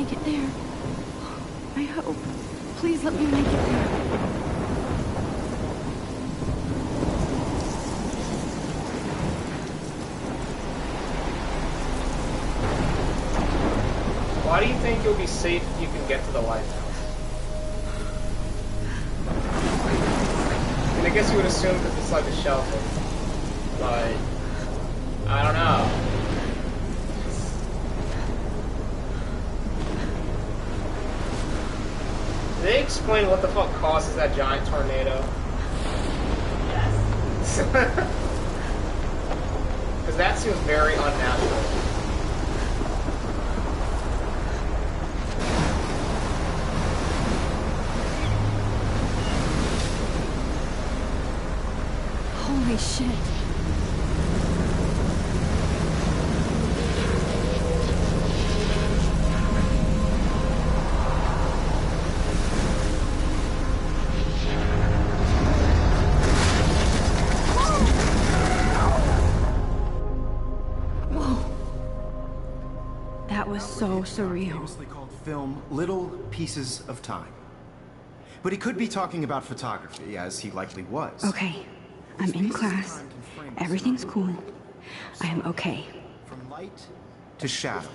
make it there. I hope. Please let me make it there. Why do you think you'll be safe if you can get to the lighthouse? I guess you would assume that it's like a shelter, but I don't know. Did they explain what the fuck causes that giant tornado? Yes. Because that seems very unnatural. Holy shit. Whoa. That was so surreal. Famously called film Little Pieces of Time. But he could be talking about photography, as he likely was. Okay. I'm in class. Everything's cool. I am okay. From light to shadow.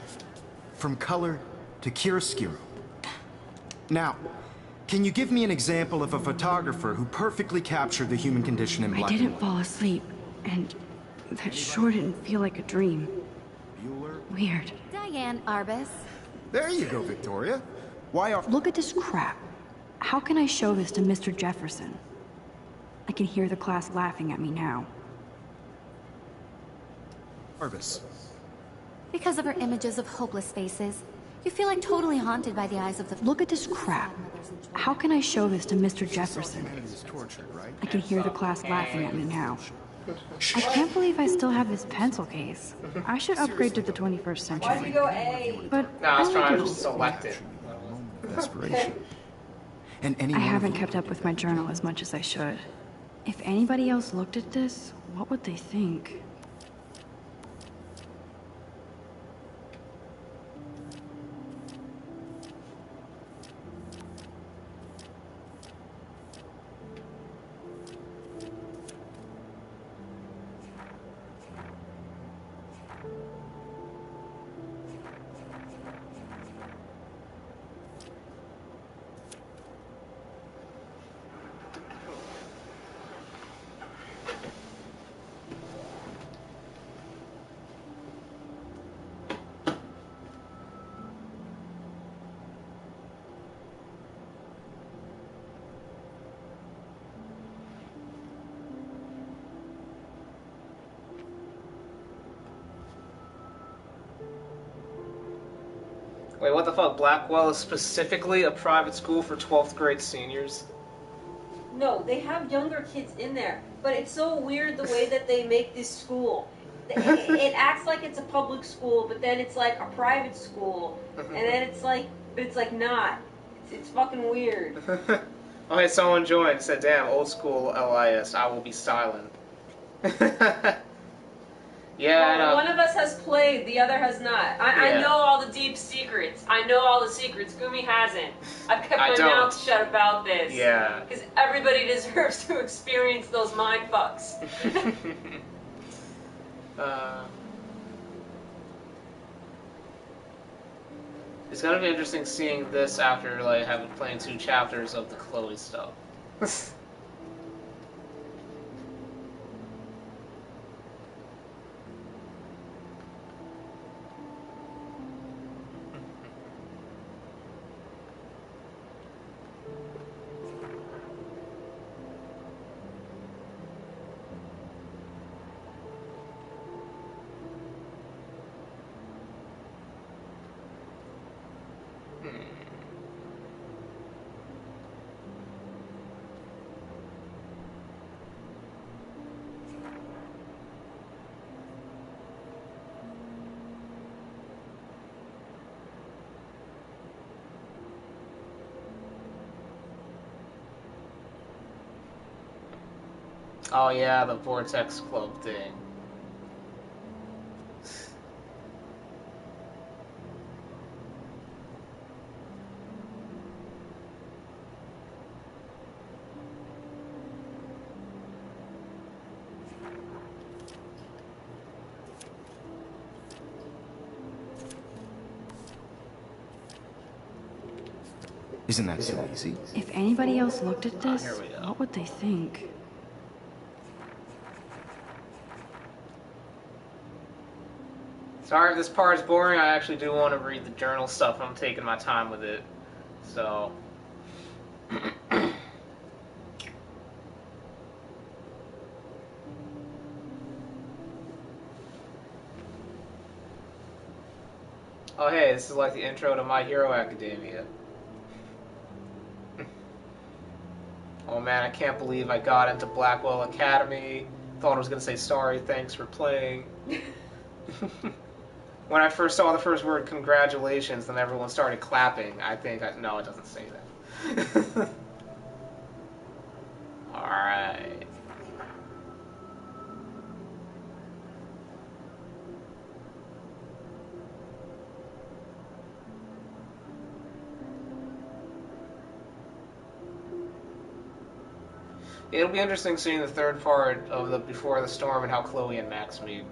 From color to chiaroscuro. Now, can you give me an example of a photographer who perfectly captured the human condition in black and white? I didn't fall asleep, and that sure didn't feel like a dream. Weird. Diane Arbus. There you go, Victoria. Why are... Look at this crap. How can I show this to Mr. Jefferson? I can hear the class laughing at me now. Arbus. Because of her images of hopeless faces, you feel like totally haunted by the eyes of the... Look at this crap. How can I show this to Mr. Jefferson? I can hear the class laughing at me now. I can't believe I still have this pencil case. I should upgrade to the 21st century. Why'd you go A? But No, I was trying to just select it. Desperation. And I haven't kept up with my journal as much as I should. If anybody else looked at this, what would they think? Wait, what the fuck? Blackwell is specifically a private school for 12th grade seniors? No, they have younger kids in there, but it's so weird the way that they make this school. It acts like it's a public school, but then it's like a private school, and then it's like not. It's fucking weird. Okay, someone joined. Said, "Damn, old school LIS. I will be silent." Yeah, well, one of us has played, the other has not. I know all the deep secrets. I know all the secrets. Goomy hasn't. I've kept my mouth shut about this. Yeah. Because everybody deserves to experience those mind fucks. It's gonna be interesting seeing this after like having played 2 chapters of the Chloe stuff. Oh yeah, the Vortex Club thing. Isn't that so easy? If anybody else looked at this, here we go. what would they think? Sorry if this part is boring. I actually do want to read the journal stuff. I'm taking my time with it. So. Oh hey, this is like the intro to My Hero Academia. Oh man, I can't believe I got into Blackwell Academy. Thought I was gonna say sorry, thanks for playing. When I first saw the first word, congratulations, then everyone started clapping. No, it doesn't say that. Alright. It'll be interesting seeing the third part of the Before the Storm and how Chloe and Max meet.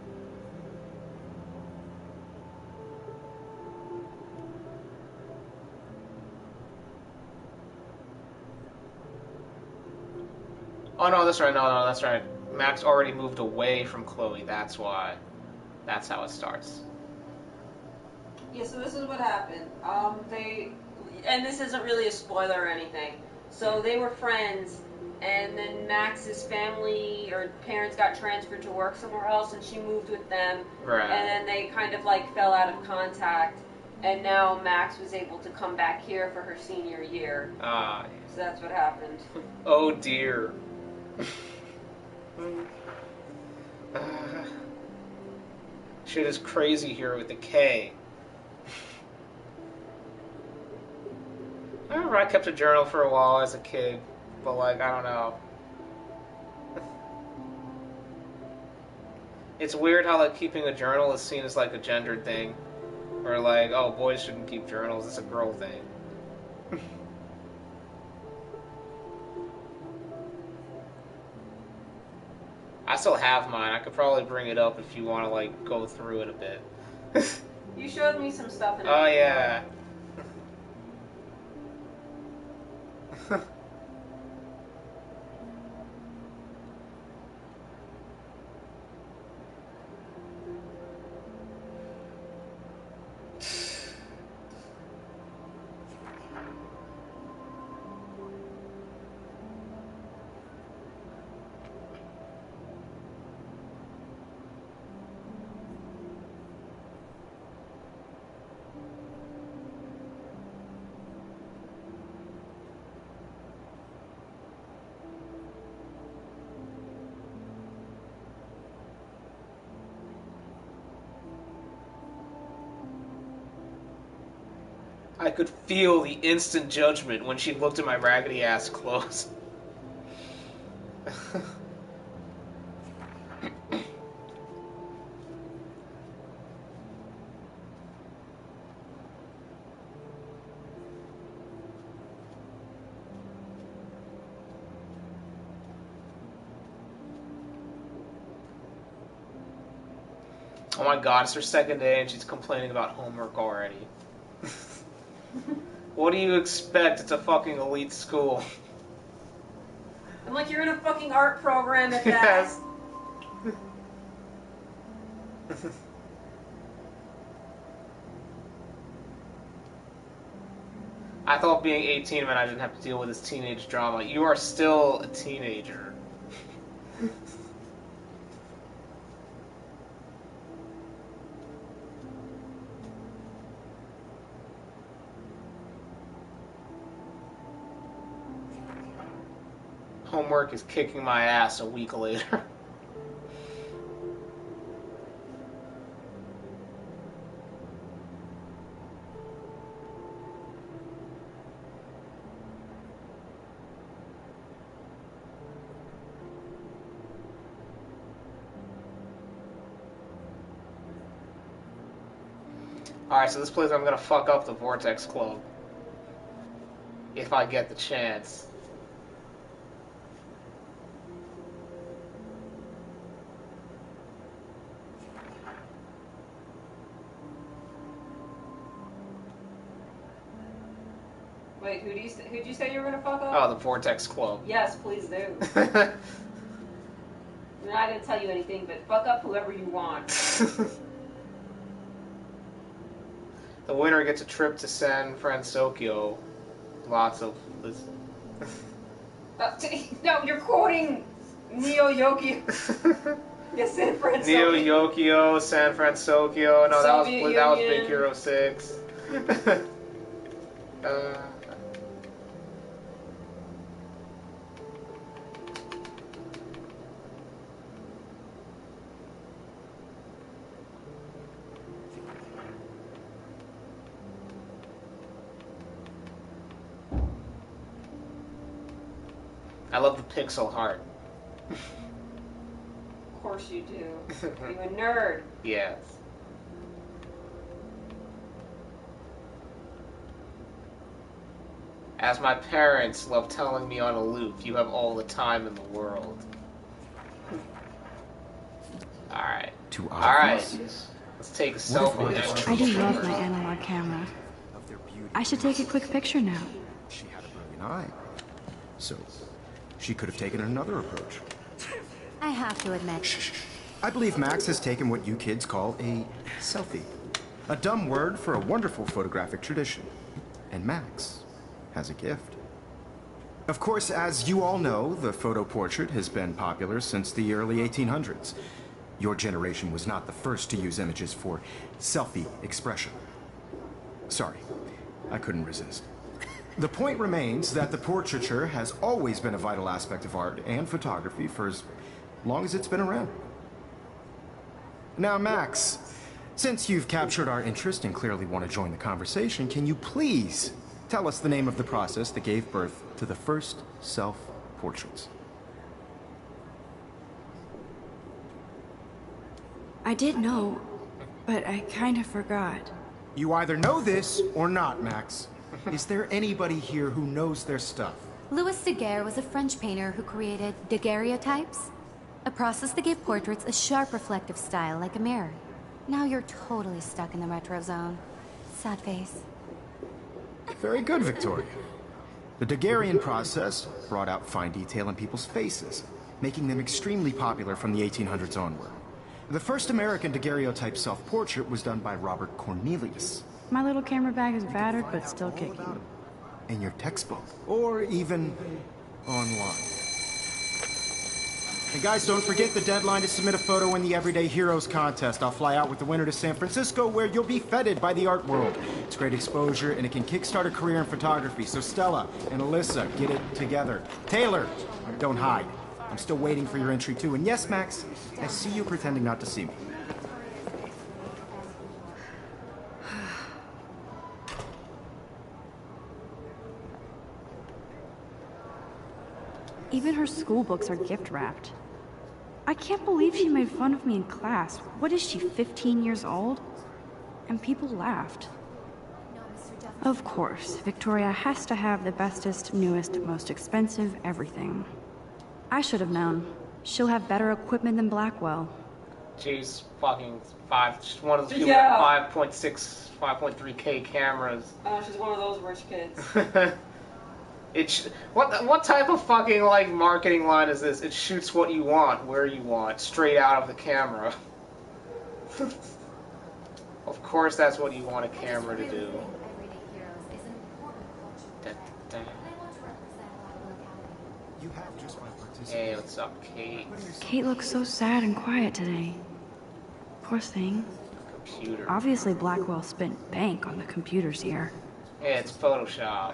Oh no, that's right. No, that's right. Max already moved away from Chloe. That's why. That's how it starts. Yeah, so this is what happened. And this isn't really a spoiler or anything. So they were friends, and then Max's family or parents got transferred to work somewhere else, and she moved with them. Right. And then they kind of like fell out of contact, and now Max was able to come back here for her senior year. Ah. So that's what happened. Oh dear. Shit is crazy here with the K. I remember I kept a journal for a while as a kid, but like, I don't know. It's weird how like keeping a journal is seen as like a gendered thing. Or like, oh, boys shouldn't keep journals, it's a girl thing. I still have mine. I could probably bring it up if you want to like go through it a bit. You showed me some stuff in it. Oh yeah. I could feel the instant judgment when she looked at my raggedy ass clothes. Oh my god, it's her second day and she's complaining about homework already. What do you expect? It's a fucking elite school. I'm like, you're in a fucking art program at that. Yes. I thought being 18 meant I didn't have to deal with this teenage drama. You are still a teenager. Homework is kicking my ass a week later. Alright, so this place I'm gonna fuck up the Vortex Club. If I get the chance. Wait, who'd you say you were gonna fuck up? Oh, the Vortex Club. Yes, please do. I'm not gonna tell you anything, but fuck up whoever you want. The winner gets a trip to San Francisco. Lots of... No, you're quoting Neo Yokio. Yes, San Francisco. Neo Yokio, San Francisco. No, that was Big Hero 6. I love the pixel heart. Of course you do. You a nerd. Yes. As my parents love telling me on aloof, you have all the time in the world. Alright. Alright. Let's take a selfie. I do love my analog camera. I should take a quick picture now. She had a brilliant eye. So, she could have taken another approach. I have to admit. I believe Max has taken what you kids call a selfie. A dumb word for a wonderful photographic tradition. And Max has a gift. Of course, as you all know, the photo portrait has been popular since the early 1800s. Your generation was not the first to use images for selfie expression. Sorry, I couldn't resist. The point remains that the portraiture has always been a vital aspect of art and photography for as long as it's been around. Now, Max, since you've captured our interest and clearly want to join the conversation, can you please tell us the name of the process that gave birth to the first self-portraits? I did know, but I kind of forgot. You either know this or not, Max. Is there anybody here who knows their stuff? Louis Daguerre was a French painter who created daguerreotypes, a process that gave portraits a sharp reflective style like a mirror. Now you're totally stuck in the retro zone. Sad face. Very good, Victoria. The Daguerrean process brought out fine detail in people's faces, making them extremely popular from the 1800s onward. The first American daguerreotype self-portrait was done by Robert Cornelius. My little camera bag is battered, but still kicking. In your textbook, or even online. And guys, don't forget the deadline to submit a photo in the Everyday Heroes contest. I'll fly out with the winner to San Francisco, where you'll be feted by the art world. It's great exposure, and it can kickstart a career in photography. So Stella and Alyssa, get it together. Taylor, don't hide. I'm still waiting for your entry, too. And yes, Max, I see you pretending not to see me. Even her school books are gift wrapped. I can't believe she made fun of me in class. What is she, 15 years old? And people laughed. Of course, Victoria has to have the bestest, newest, most expensive everything. I should have known. She'll have better equipment than Blackwell. She's fucking just one of the few 5.3K cameras. Oh, she's one of those rich kids. What type of fucking like marketing line is this? It shoots what you want, where you want, straight out of the camera. Of course, that's what you want a camera to do. Hey, what's up, Kate? Kate looks so sad and quiet today. Poor thing. Computer. Obviously, Blackwell spent bank on the computers here. Yeah, it's Photoshop.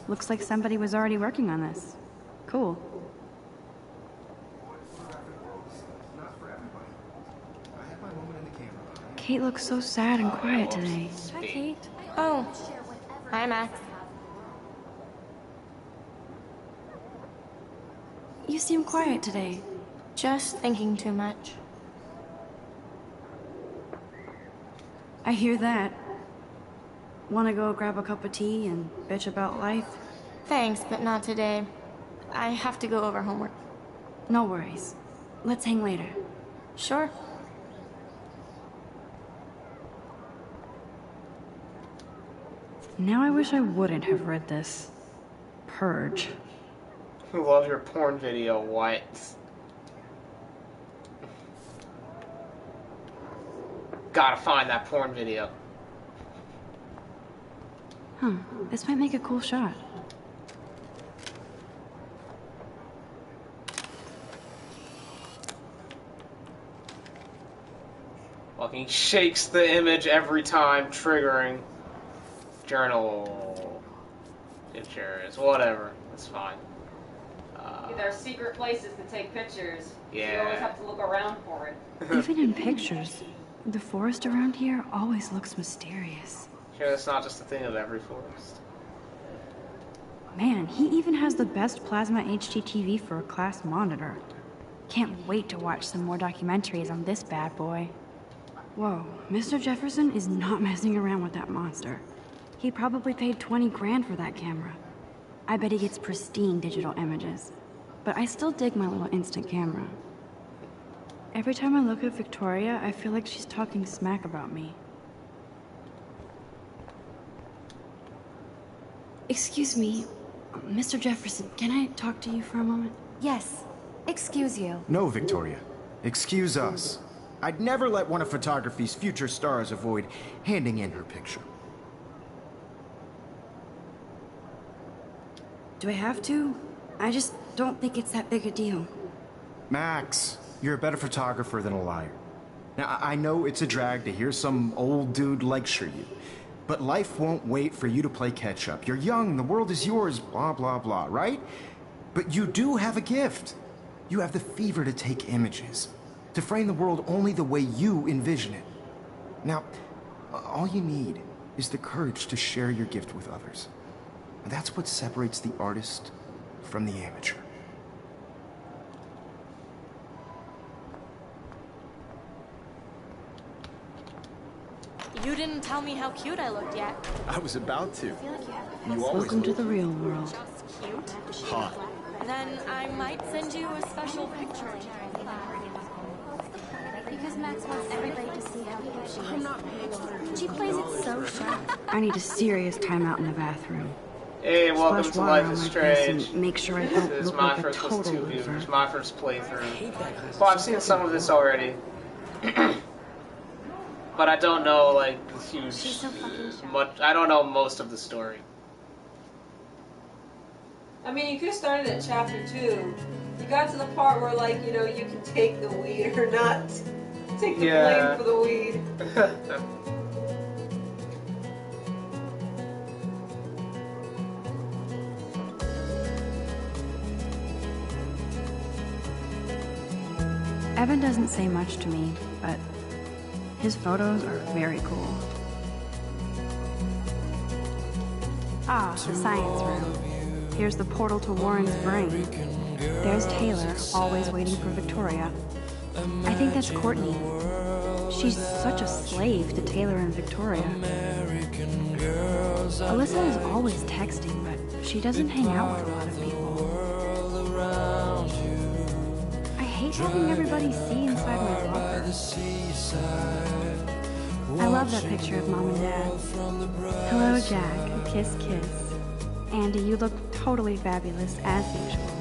Looks like somebody was already working on this. Cool. Kate looks so sad and quiet today. Hi, Kate. Oh, hi, Max. You seem quiet today. Just thinking too much. I hear that. Want to go grab a cup of tea and bitch about life? Thanks, but not today. I have to go over homework. No worries. Let's hang later. Sure. Now I wish I wouldn't have read this. Purge. Who love your porn video, what? Gotta find that porn video. Huh, this might make a cool shot. Fucking shakes the image every time, triggering. Journal. Pictures, whatever. It's fine. There are secret places to take pictures. Yeah. You always have to look around for it. Even in pictures, the forest around here always looks mysterious. Sure, that's not just a thing of every forest. Man, he even has the best plasma HDTV for a class monitor. Can't wait to watch some more documentaries on this bad boy. Whoa, Mr. Jefferson is not messing around with that monster. He probably paid 20 grand for that camera. I bet he gets pristine digital images. But I still dig my little instant camera. Every time I look at Victoria, I feel like she's talking smack about me. Excuse me, Mr. Jefferson, can I talk to you for a moment? Yes. Excuse you. No, Victoria. Excuse us. I'd never let one of photography's future stars avoid handing in her picture. Do I have to? I just don't think it's that big a deal. Max, you're a better photographer than a liar. Now, I know it's a drag to hear some old dude lecture you, but life won't wait for you to play catch-up. You're young, the world is yours, blah, blah, blah, right? But you do have a gift. You have the fever to take images, to frame the world only the way you envision it. Now, all you need is the courage to share your gift with others. And that's what separates the artist from the amateur. You didn't tell me how cute I looked yet. I was about to. I feel like you have You always Welcome to look the real world. just cute. hot. Then I might send you a special picture. Because Max wants everybody to see how cute she is. She plays it so sharp. I need a serious timeout in the bathroom. Hey, welcome Splash to water Life on is my face Strange. and make sure I This don't is look my like a first with total 2 loser. viewers, my first playthrough. Well, I've seen some of this already. But I don't know, like, the huge... She's so fucking sharp. much. I don't know most of the story. I mean, you could have started at chapter 2. You got to the part where, like, you know, you can take the weed or not take the blame for the weed. Evan doesn't say much to me, but his photos are very cool. Ah, the science room. Here's the portal to Warren's brain. There's Taylor, always waiting for Victoria. I think that's Courtney. She's such a slave to Taylor and Victoria. Alyssa is always texting, but she doesn't hang out with a lot of people. I hate having everybody see inside my locker. I love that picture of Mom and Dad. Hello, Jack. Kiss, kiss. Andy, you look totally fabulous, as usual.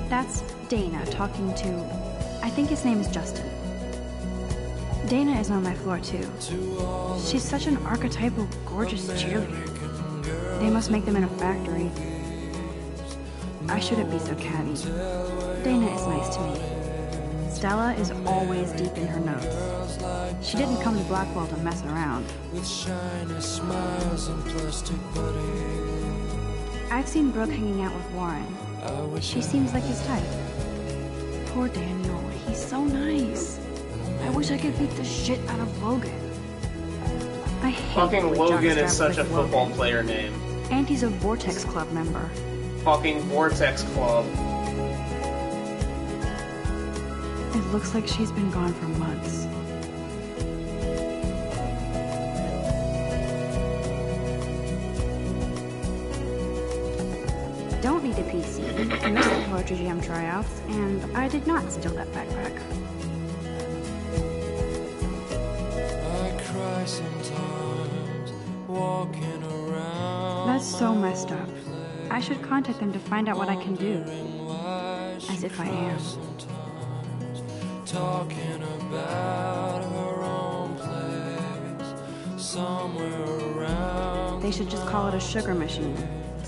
That's Dana talking to... I think his name is Justin. Dana is on my floor, too. She's such an archetypal, gorgeous cheerleader. They must make them in a factory. I shouldn't be so catty. Dana is nice to me. Stella is always deep in her notes. She didn't come to Blackwell to mess around. I've seen Brooke hanging out with Warren. She seems like his type. Poor Daniel, he's so nice. I wish I could beat the shit out of Logan. I hate Fucking the way Logan Jockstrap is such a plays football Logan. player name. And he's a Vortex Club member. Fucking Vortex Club. It looks like she's been gone for months. Don't need a PC. I missed the Poetry Jam tryouts, and I did not steal that backpack. That's so messed up. I should contact them to find out what I can do. As if I am. Talking about her own place somewhere around. They should just call it a sugar machine.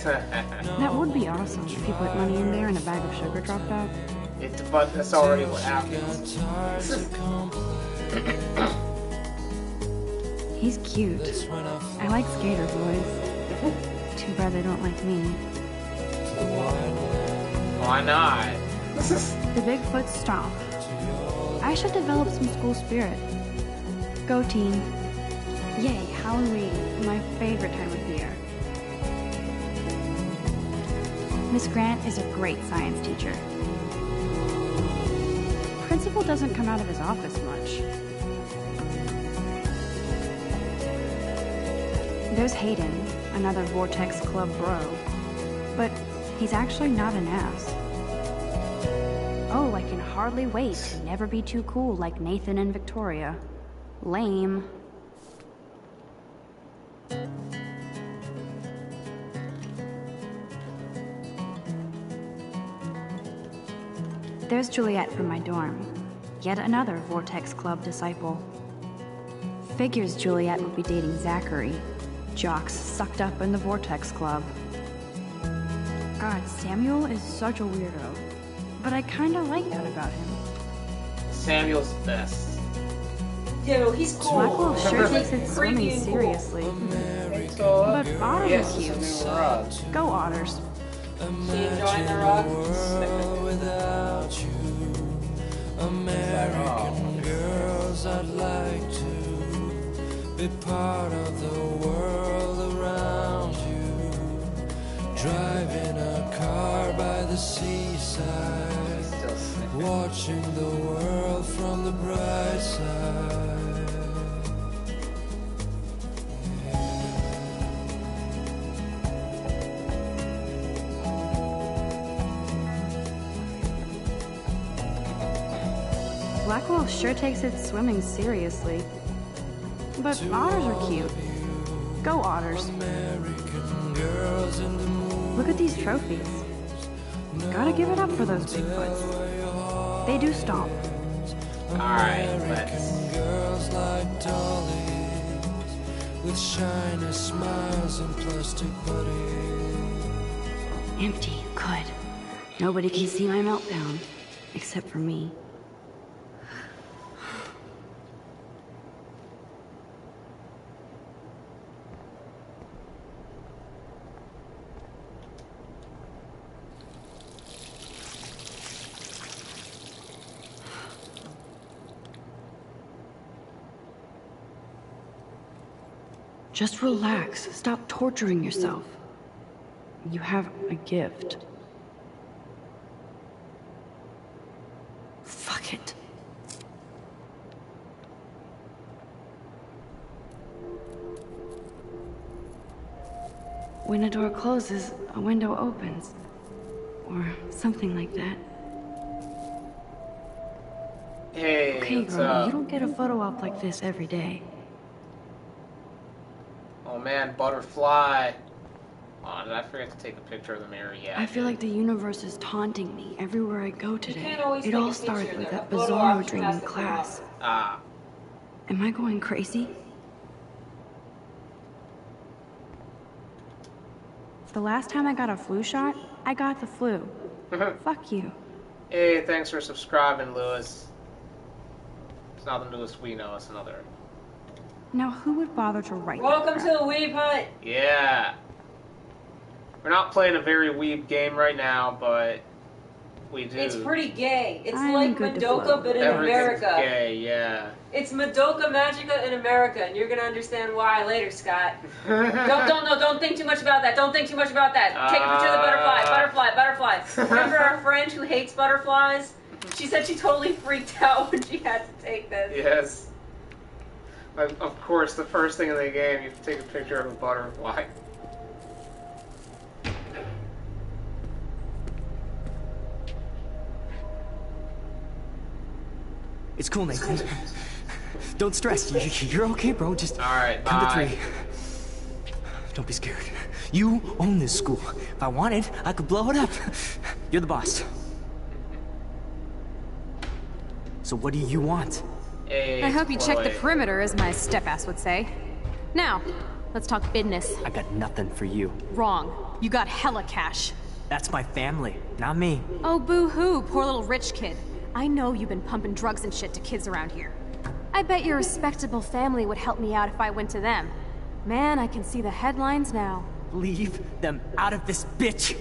That would be awesome if you put money in there and a bag of sugar dropped out. But that's already what happens. He's cute. I like skater boys. Too bad they don't like me. Why not? The Bigfoot stomp. I should develop some school spirit. Go team. Yay, Halloween, my favorite time of year. Miss Grant is a great science teacher. Principal doesn't come out of his office much. There's Hayden, another Vortex Club bro. But he's actually not an ass. Oh, I can hardly wait to never be too cool like Nathan and Victoria. Lame. There's Juliet from my dorm. Yet another Vortex Club disciple. Figures Juliet would be dating Zachary. Jocks sucked up in the Vortex Club. God, Samuel is such a weirdo. But I kinda like that about him. Samuel's the best. Dude, he's cool. Blackwell sure takes its Creepy swimming and cool. seriously. But But otters yes, are cute. it's a new rug. Go otters. She enjoying the rock? Without you, American girls, I'd like to be part of the world around you. Driving a car by the seaside, watching the world from the bright side. Blackwell sure takes its swimming seriously. But otters are cute. Go otters. Look at these trophies. Gotta give it up for those Bigfoots. They do stomp. Alright, let's. Girls like dollies with shiny smiles and plastic bodies. Empty. Good. Nobody can see my meltdown. Except for me. Just relax. Stop torturing yourself. You have a gift. Fuck it. When a door closes, a window opens. Or something like that. Hey, Okay, what's girl, up? you don't get a photo op like this every day. Oh man, butterfly. Oh, did I forget to take a picture of the mirror? Yeah. I feel like the universe is taunting me everywhere I go today. can't always It take a all picture started of with that. that A photo bizarro op dream has in to come class. Ah. Am I going crazy? The last time I got a flu shot, I got the flu. Fuck you. Hey, thanks for subscribing, Lewis. It's not the newest we know, it's another. Now who would bother to write Welcome that to crap? the Weeb Hut. Yeah. We're not playing a very weeb game right now, but we do. It's pretty gay. It's I'm like good to Madoka, flow. but in Everything's America. gay, yeah. It's Madoka Magica in America, and you're gonna understand why later, Scott. Don't think too much about that. Don't think too much about that. Take a picture of the butterfly. Remember our friend who hates butterflies? She said she totally freaked out when she had to take this. Yes. Of course, the first thing in the game, you have to take a picture of a butterfly. It's cool, Nathan. Don't stress. You're okay, bro. Just Alright, count to bye. 3. Don't be scared. You own this school. If I wanted, I could blow it up. You're the boss. So what do you want? Hey, I hope you checked the Chloe. perimeter, as my step-ass would say. Now, let's talk business. I got nothing for you. Wrong. You got hella cash. That's my family, not me. Oh, boo-hoo, poor little rich kid. I know you've been pumping drugs and shit to kids around here. I bet your respectable family would help me out if I went to them. Man, I can see the headlines now. Leave them out of this bitch!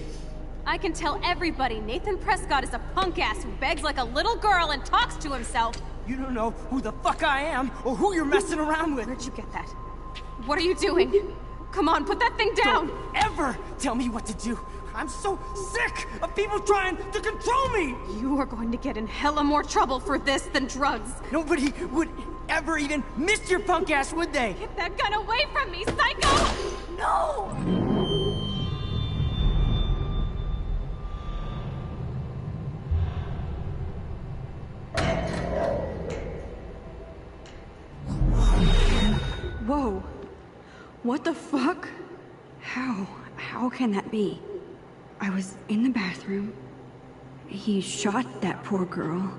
I can tell everybody Nathan Prescott is a punk-ass who begs like a little girl and talks to himself. You don't know who the fuck I am, or who you're messing around with! Where'd you get that? What are you doing? Come on, put that thing down! Don't ever tell me what to do! I'm so sick of people trying to control me! You are going to get in hella more trouble for this than drugs. Nobody would ever even miss your punk ass, would they? Get that gun away from me, psycho! No! Whoa. What the fuck? How can that be? I was in the bathroom. He shot that poor girl.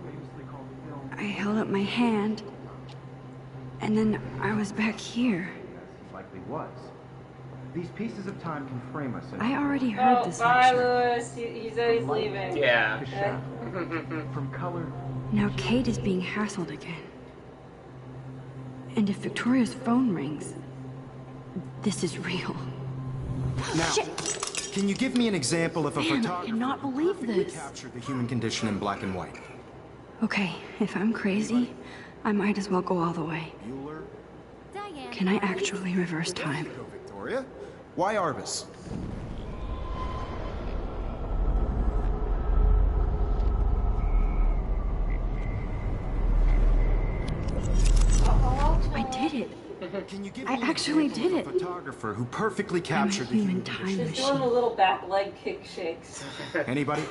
I held up my hand. And then I was back here. Likely was. These pieces of time can frame us. I already heard Oh, this bye, lecture. Lewis. He said he's leaving. Yeah. To shadow. From color. Now Kate is being hassled again. And if Victoria's phone rings, this is real. Now, can you give me an example of a Man, I photographer cannot believe who this. captured the human condition in black and white? Okay, if I'm crazy, I might as well go all the way. Bueller? Diane. Can I actually reverse time? Go, Victoria. Why Arbus? I did it. Can you give I me an actually example did of it. a photographer who perfectly I'm a captured the human human time condition? She's doing the machine. little back leg kick shakes. Anybody?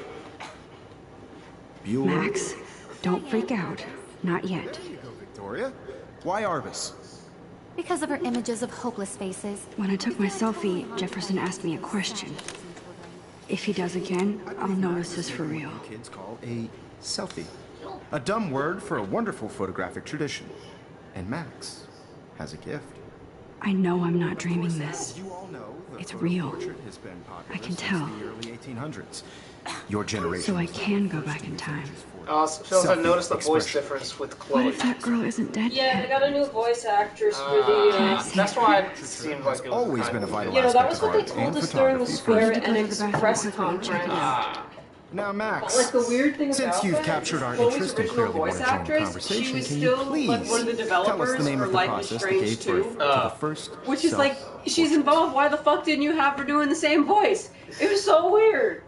Bueller? Max, don't freak out. Not yet. There you go, Victoria. Why Arbus? Because of her images of hopeless faces. When I took my selfie, Jefferson asked me a question. If he does again, I'll notice this for real. Kids call a selfie. A dumb word for a wonderful photographic tradition. And Max has a gift. I know I'm not dreaming this. You all know the It's photo real. portrait has been popular I can since tell. the early 1800s. Your generation. So I was can go back in time. Also, she also Selfie noticed the voice expression. difference with What Chloe. if that girl isn't dead Yeah, they yet? got a new voice actress for the. That's why it seemed like it was Always kind been a of- vital You know, that aspect was of what they art told and us during the photography. Square Need to go to the Enix bathroom press quickly and check conference. Ah. Now, Max, Like the weird thing since about you've that captured is our Chloe's interest and original clearly want voice to join the actress, she conversation, was can still you please like one of the tell us developers the name for of the Life is process that Strange gave 2. birth to the first Which is like, she's involved. Why the fuck didn't you have her doing the same voice? It was so weird.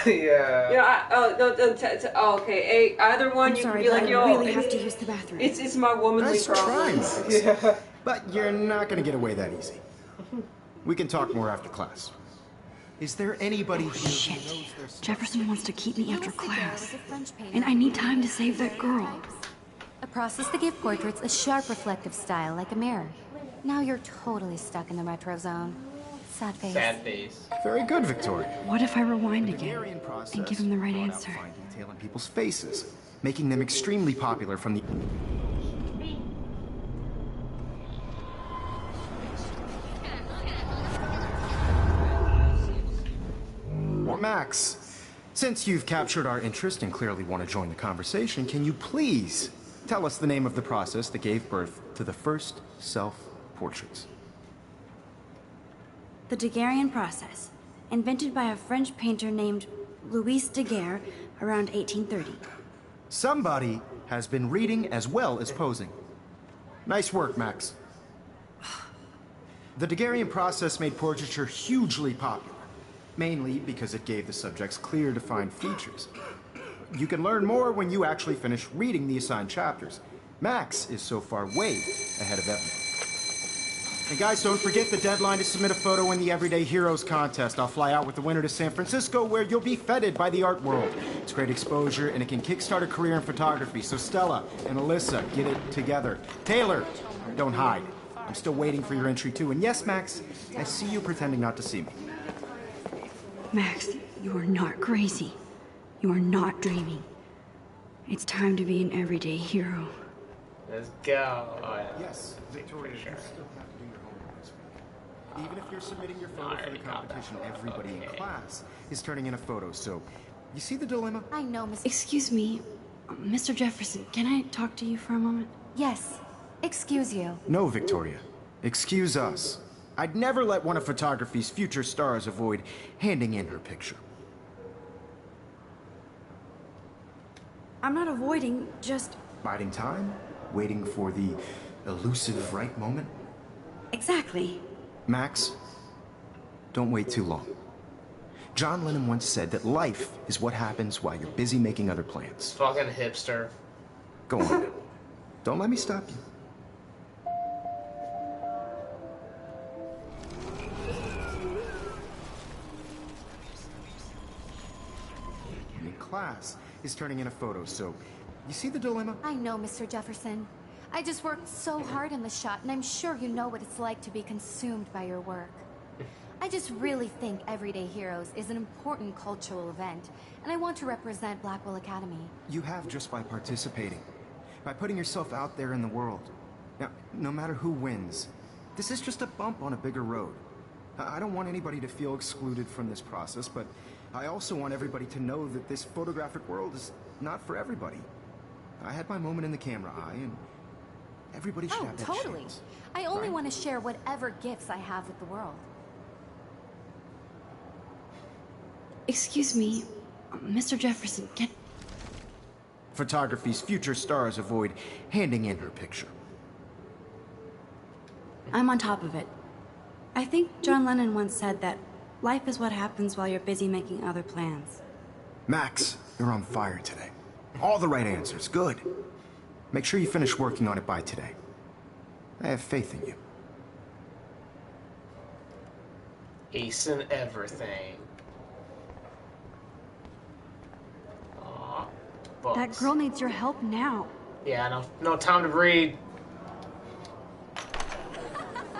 Yeah. You know, okay. Either one, I'm you sorry, can be but like, I yo, really have to use the bathroom. it's my womanly Nice try, problem. Max. Yeah. But you're not going to get away that easy. We can talk more after class. Is there anybody here who Shit. knows their stuff? Jefferson wants to keep me after Louis Daguerre class. was a French painter And I need time to save that girl. A process that gave portraits a sharp reflective style like a mirror. Now you're totally stuck in the retro zone. Sad face. Sad face. Very good, Victoria. What if I rewind The again Daguerrean process and give him the right brought out answer? fine detail in people's faces, making them extremely popular from the... Max, since you've captured our interest and clearly want to join the conversation, can you please tell us the name of the process that gave birth to the first self-portraits? The Daguerrean process, invented by a French painter named Louis Daguerre around 1830. Somebody has been reading as well as posing. Nice work, Max. The Daguerrean process made portraiture hugely popular, mainly because it gave the subjects clear, defined features. You can learn more when you actually finish reading the assigned chapters. Max is so far way ahead of everyone. And guys, don't forget the deadline to submit a photo in the Everyday Heroes contest. I'll fly out with the winner to San Francisco, where you'll be feted by the art world. It's great exposure, and it can kickstart a career in photography. So Stella and Alyssa, get it together. Taylor, don't hide. I'm still waiting for your entry too. And yes, Max, I see you pretending not to see me. Max, you are not crazy. You are not dreaming. It's time to be an everyday hero. Let's go. Oh, yeah. Yes, Victoria, Sure. you still have to do your homework this week. Even if you're submitting your photo for the competition, everybody in class is turning in a photo, so you see the dilemma? I know, Miss... Excuse me, Mr. Jefferson, can I talk to you for a moment? Yes. Excuse you. No, Victoria. Excuse us. I'd never let one of photography's future stars avoid handing in her picture. I'm not avoiding, just... Biding time? Waiting for the elusive right moment? Exactly. Max, don't wait too long. John Lennon once said that life is what happens while you're busy making other plans. Fucking hipster. Go on. Don't let me stop you. In class is turning in a photo, so you see the dilemma? I know, Mr. Jefferson. I just worked so hard on the shot, and I'm sure you know what it's like to be consumed by your work. I just really think Everyday Heroes is an important cultural event, and I want to represent Blackwell Academy. You have just by participating, by putting yourself out there in the world. Now, no matter who wins, this is just a bump on a bigger road. I don't want anybody to feel excluded from this process, but I also want everybody to know that this photographic world is not for everybody. I had my moment in the camera eye, and everybody should have that totally. chance. I only Right? want to share whatever gifts I have with the world. Excuse me, Mr. Jefferson, can... Photography's future stars avoid handing in her picture. I'm on top of it. I think John Lennon once said that life is what happens while you're busy making other plans. Max, you're on fire today. All the right answers, good. Make sure you finish working on it by today. I have faith in you. Ace in everything. Aw, books. That girl needs your help now. Yeah, no time to read.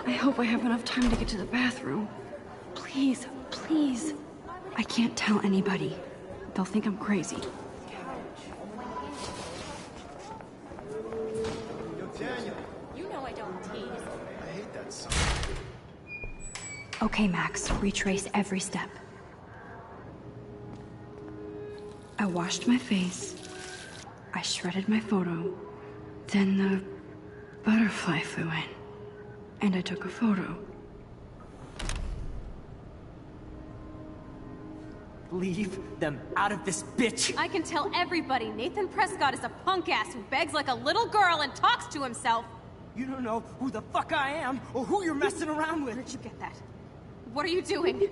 I hope I have enough time to get to the bathroom. Please, please. I can't tell anybody. They'll think I'm crazy. You know I don't tease. I hate that song. Okay, Max, retrace every step. I washed my face. I shredded my photo. Then the butterfly flew in. And I took a photo. Leave them out of this bitch! I can tell everybody Nathan Prescott is a punk ass who begs like a little girl and talks to himself. You don't know who the fuck I am or who you're messing around with. Where'd you get that? What are you doing?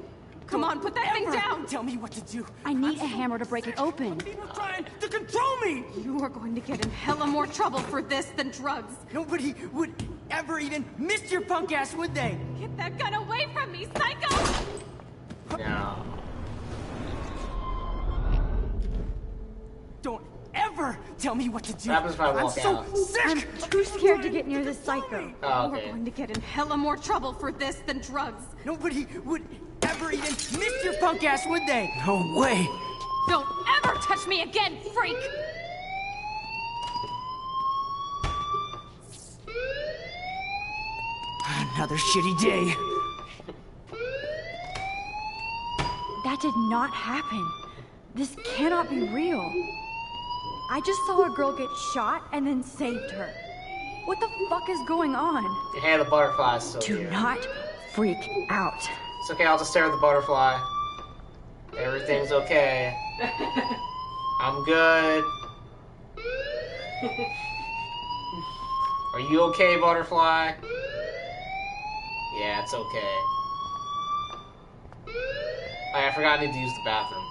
Come on, put that thing down! Tell me what to do. I need a hammer to break it open. People trying to control me! You are going to get in hella more trouble for this than drugs. Nobody would ever even miss your punk ass, would they? Get that gun away from me, psycho! No. Don't ever tell me what to do. What happens if I walk I'm out? so sick! I'm too scared to get near this psycho. Oh, You are okay. going to get in hella more trouble for this than drugs. Nobody would ever even miss your punk ass, would they? No way! Don't ever touch me again, freak! Another shitty day. That did not happen. This cannot be real. I just saw a girl get shot and then saved her. What the fuck is going on? Hey, the butterfly's still Do here. not freak out. It's okay, I'll just stare at the butterfly. Everything's okay. I'm good. Are you okay, butterfly? Yeah, it's okay. I forgot I need to use the bathroom.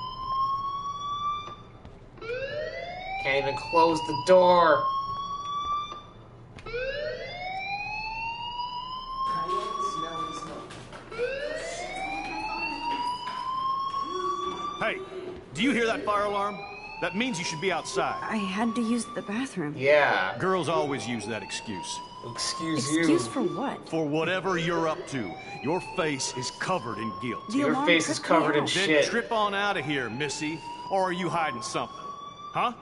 Can't even close the door. Hey, do you hear that fire alarm? That means you should be outside. I had to use the bathroom. Yeah. Girls always use that excuse. Excuse you. Excuse for what? For whatever you're up to. Your face is covered in guilt. Your face is covered in shit. Then trip on out of here, Missy. Or are you hiding something? Huh?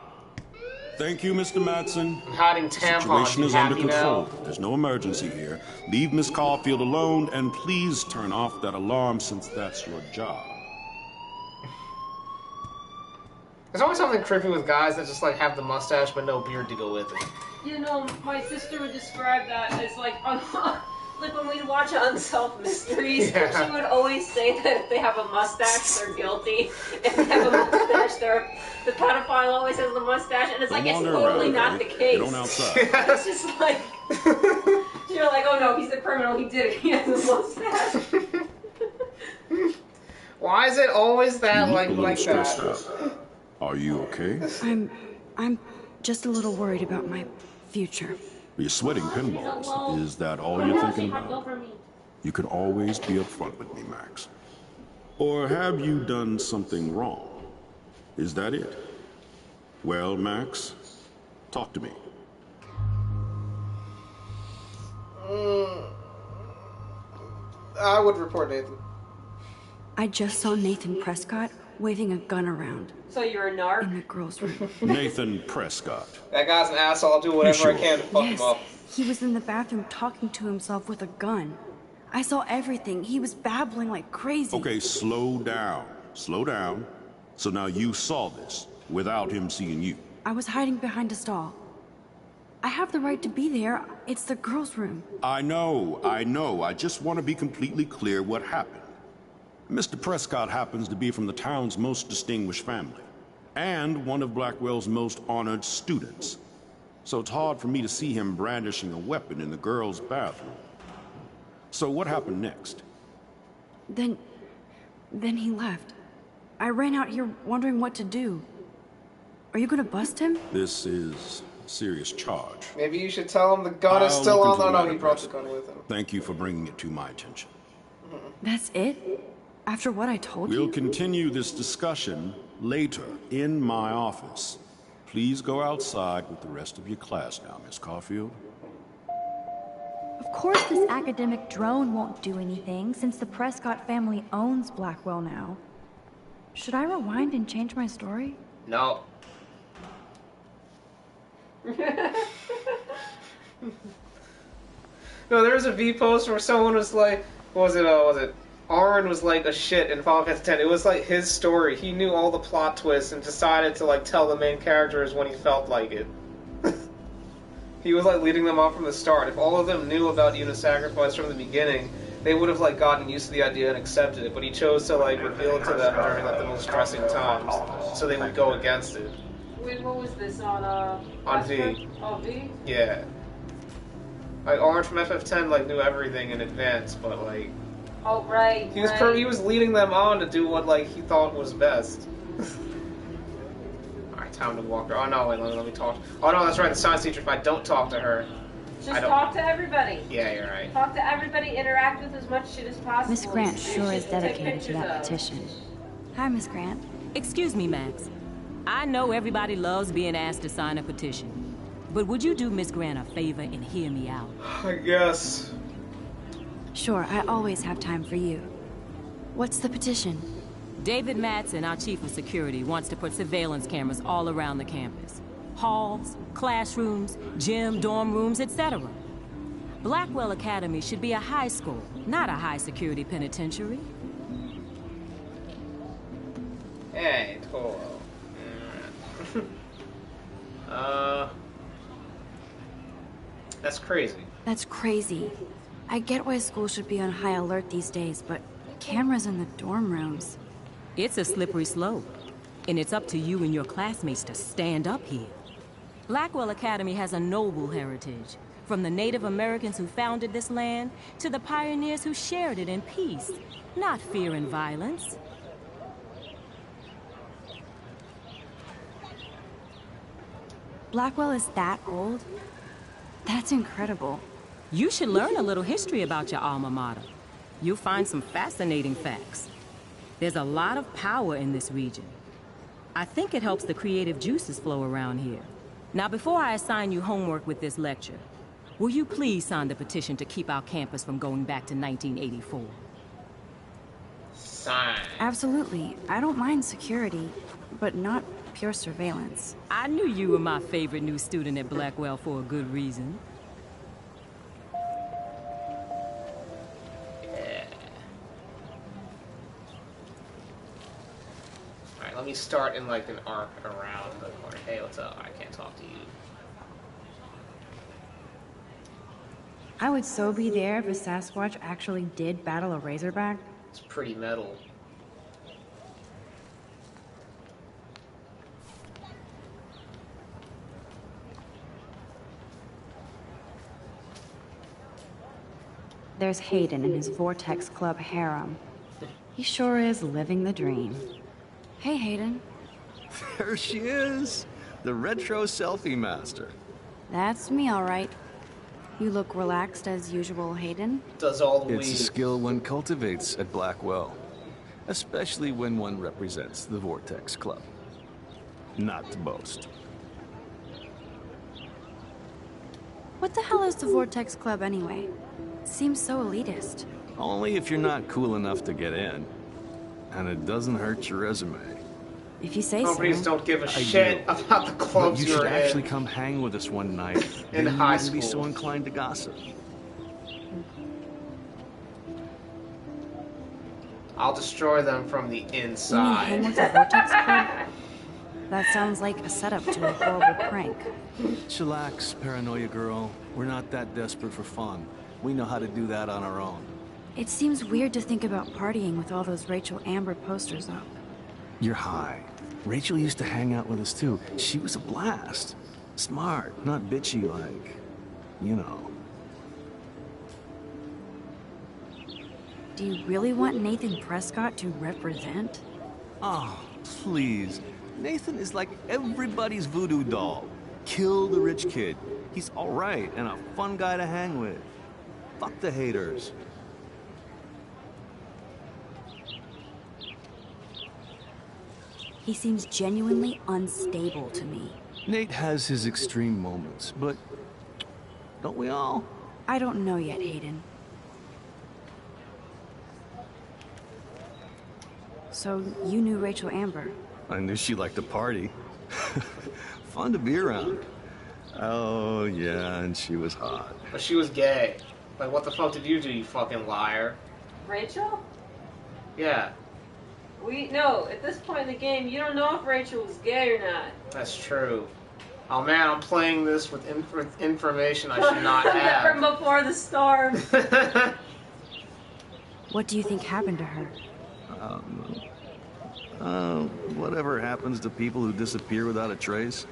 Thank you, Mr. Madsen. I'm hiding tampons. Situation is under control. There's no emergency here. Leave Miss Caulfield alone, and please turn off that alarm since that's your job. There's always something creepy with guys that just like have the mustache but no beard to go with it. You know, my sister would describe that as like, like when we watch Unsolved Mysteries, she would always say that if they have a mustache, they're guilty. If they have a mustache, the pedophile always has the mustache, and it's like, it's totally not the case. Get on outside. It's just like, you're like, oh no, he's the criminal, he did it, he has a mustache. Why is it always that like stressed that? out. Are you okay? I'm just a little worried about my future. You're sweating pinballs. Is that all you're thinking about? You can always be upfront with me, Max. Or have you done something wrong? Is that it? Well, Max, talk to me. I would report Nathan. I just saw Nathan Prescott waving a gun around. So you're a narc? In the girls' room. Nathan Prescott. That guy's an asshole. I'll do whatever I can to fuck him up. He was in the bathroom talking to himself with a gun. I saw everything. He was babbling like crazy. Okay, slow down. Slow down. So now you saw this without him seeing you. I was hiding behind a stall. I have the right to be there. It's the girls' room. I know. I just want to be completely clear what happened. Mr. Prescott happens to be from the town's most distinguished family, and one of Blackwell's most honored students. So it's hard for me to see him brandishing a weapon in the girls' bathroom. So what happened next? Then he left. I ran out here wondering what to do. Are you gonna bust him? This is a serious charge. Maybe you should tell him the gun is still on. No, he brought the gun with him. Thank you for bringing it to my attention. That's it? After what I told you? We'll continue this discussion later in my office. Please go outside with the rest of your class now, Miss Caulfield. Of course this academic drone won't do anything, since the Prescott family owns Blackwell now. Should I rewind and change my story? No. No, there was a V post where someone was like, what was it? Aaron was like a shit in Final Fantasy X. It was like his story. He knew all the plot twists and decided to like tell the main characters when he felt like it. He was like leading them off from the start. If all of them knew about Yuna's sacrifice from the beginning, they would have like gotten used to the idea and accepted it. But he chose to like reveal it to them during like the most stressing times, so they would go against it. Wait, what was this on V? Oh, V? Yeah. Like Orange from FF10 like knew everything in advance, but like. Oh right. He was leading them on to do what like he thought was best. Alright, time to walk her. Oh no, wait, let me talk. Oh no, that's right, the science teacher. If I don't talk to her, just talk to everybody. Yeah, you're right. Talk to everybody, interact with as much shit as possible. Miss Grant sure is dedicated to that petition. Hi, Miss Grant. Excuse me, Max. I know everybody loves being asked to sign a petition, but would you do Miss Grant a favor and hear me out? I guess. Sure, I always have time for you. What's the petition? David Madsen, our chief of security, wants to put surveillance cameras all around the campus. Halls, classrooms, gym, dorm rooms, etc. Blackwell Academy should be a high school, not a high-security penitentiary. Hey, Toro. That's crazy. That's crazy. I get why school should be on high alert these days, but cameras in the dorm rooms. It's a slippery slope, and it's up to you and your classmates to stand up here. Blackwell Academy has a noble heritage, from the Native Americans who founded this land to the pioneers who shared it in peace, not fear and violence. Blackwell is that old? That's incredible. You should learn a little history about your alma mater. You'll find some fascinating facts. There's a lot of power in this region. I think it helps the creative juices flow around here. Now, before I assign you homework with this lecture, Will you please sign the petition to keep our campus from going back to 1984? Sign. Absolutely. I don't mind security, but not pure surveillance. I knew you were my favorite new student at Blackwell for a good reason. Yeah. Alright, let me start in like an arc around the corner. Hey, what's up? I can't talk to you. I would so be there if a Sasquatch actually did battle a Razorback. It's pretty metal. There's Hayden in his Vortex Club harem. He sure is living the dream. Hey, Hayden. There she is, the retro selfie master. That's me, all right. You look relaxed as usual, Hayden. Does all the It's a skill one cultivates at Blackwell, especially when one represents the Vortex Club. Not to boast. What the hell is the Vortex Club anyway? Seems so elitist. Only if you're not cool enough to get in. And it doesn't hurt your resume. If you say Companies so. don't give a shit about the clubs but you should you're actually in. come hang with us one night. In Then high you wouldn't be school. so inclined to gossip. I'll destroy them from the You mean hang inside. with the Vortex Club? That sounds like a setup to a horrible prank. Chillax, paranoia girl. We're not that desperate for fun. We know how to do that on our own. It seems weird to think about partying with all those Rachel Amber posters up. You're high. Rachel used to hang out with us too. She was a blast. Smart, not bitchy like, you know. Do you really want Nathan Prescott to represent? Oh, please. Nathan is like everybody's voodoo doll. Kill the rich kid. He's all right and a fun guy to hang with. Fuck the haters. He seems genuinely unstable to me. Nate has his extreme moments, but don't we all? I don't know yet, Hayden. So, you knew Rachel Amber? I knew she liked to party. Fun to be around. Oh, yeah, and she was hot. But she was gay. Like, what the fuck did you do, you fucking liar? Rachel? Yeah, No, at this point in the game, you don't know if Rachel was gay or not. that's true. Oh man, I'm playing this with information I should not From have. before the storm. What do you think happened to her? Whatever happens to people who disappear without a trace?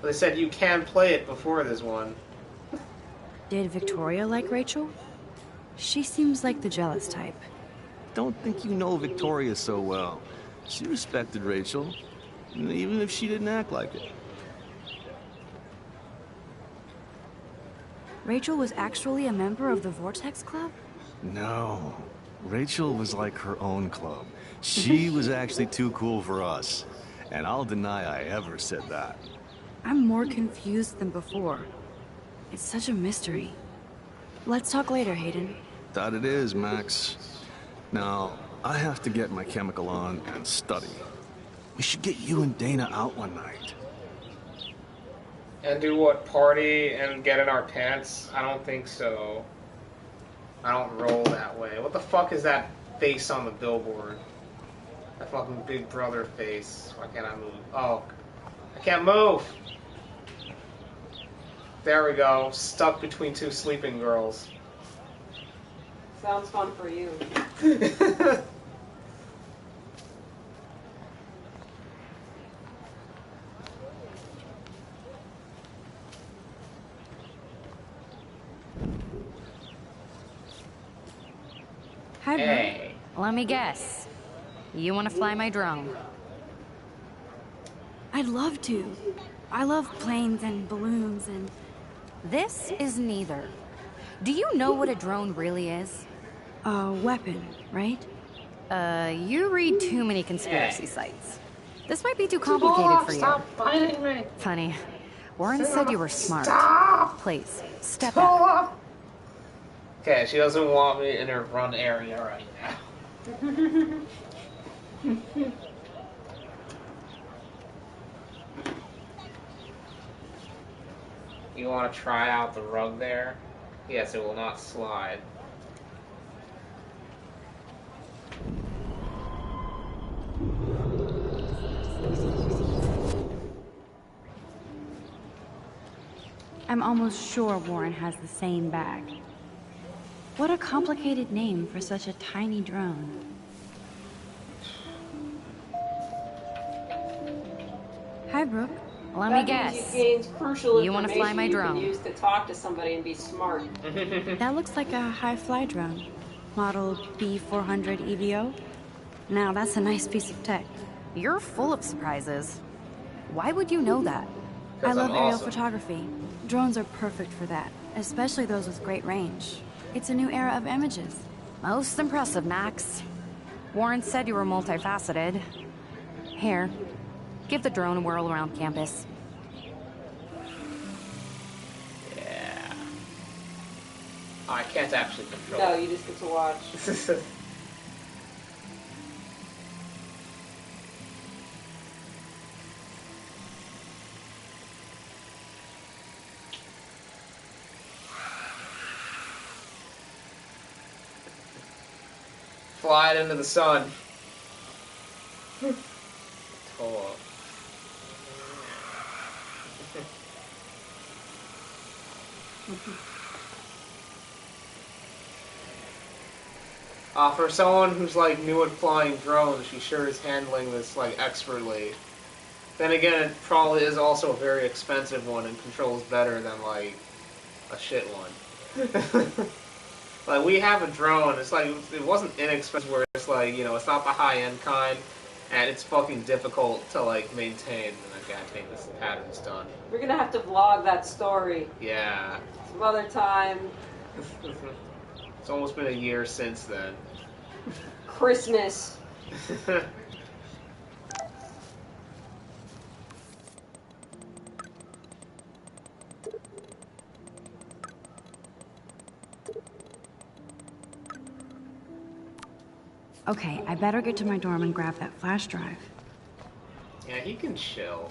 They said you can play it before this one. Did Victoria like Rachel? She seems like the jealous type. Don't think you know Victoria so well. She respected Rachel, even if she didn't act like it. Rachel was actually a member of the Vortex Club? No. Rachel was like her own club. She was actually too cool for us. And I'll deny I ever said that. I'm more confused than before. It's such a mystery. Let's talk later, Hayden. That it is, Max. Now, I have to get my chemical on and study. We should get you and Dana out one night. And do what, party and get in our pants? I don't think so. I don't roll that way. What the fuck is that face on the billboard? That fucking Big Brother face. Why can't I move? Oh, I can't move! There we go. Stuck between two sleeping girls. Sounds fun for you. Hi, Bert. Hey. Let me guess. You want to fly my drone? I'd love to. I love planes and balloons and... This is neither. Do you know what a drone really is? A weapon, right? You read too many conspiracy sites. This might be too complicated for you. Stop biting me. Funny. Warren said you were smart. Stop! Please, step Toe out. off! Okay, she doesn't want me in her run area right now. You want to try out the rug there? Yes, it will not slide. I'm almost sure Warren has the same bag. What a complicated name for such a tiny drone. Hi, Brooke. Let me guess. You gained crucial You want to fly my information drone? You can use to talk to somebody and be smart. That looks like a high-fly drone. Model B400 EVO. Now, that's a nice piece of tech. You're full of surprises. Why would you know that? I love aerial awesome. photography. Drones are perfect for that, especially those with great range. It's a new era of images. Most impressive, Max. Warren said you were multifaceted. Here, give the drone a whirl around campus. Yeah. Oh, I can't actually control No, it. you just get to watch. Fly it into the sun. Oh. For someone who's like new at flying drones, she sure is handling this like expertly. Then again, it probably is also a very expensive one and controls better than like a shit one. Like we have a drone, it's like it wasn't inexpensive where it's like, you know, it's not the high end kind and it's fucking difficult to like maintain. And okay, I think this pattern's done. We're gonna have to vlog that story Yeah. some other time. It's almost been a year since then. Christmas. Okay, I better get to my dorm and grab that flash drive. Yeah, he can chill.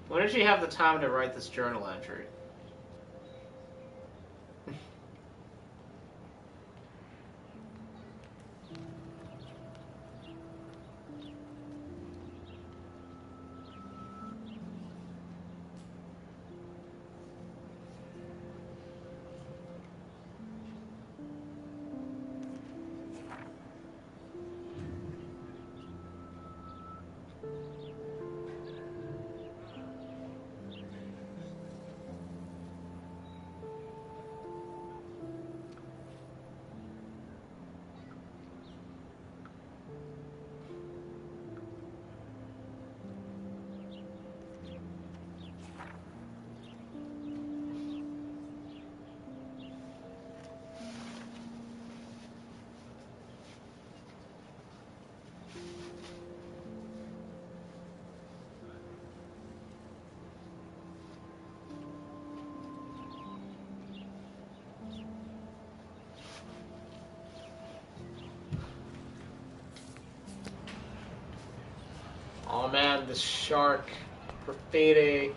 When did she have the time to write this journal entry? Oh man, the shark. Graffiti.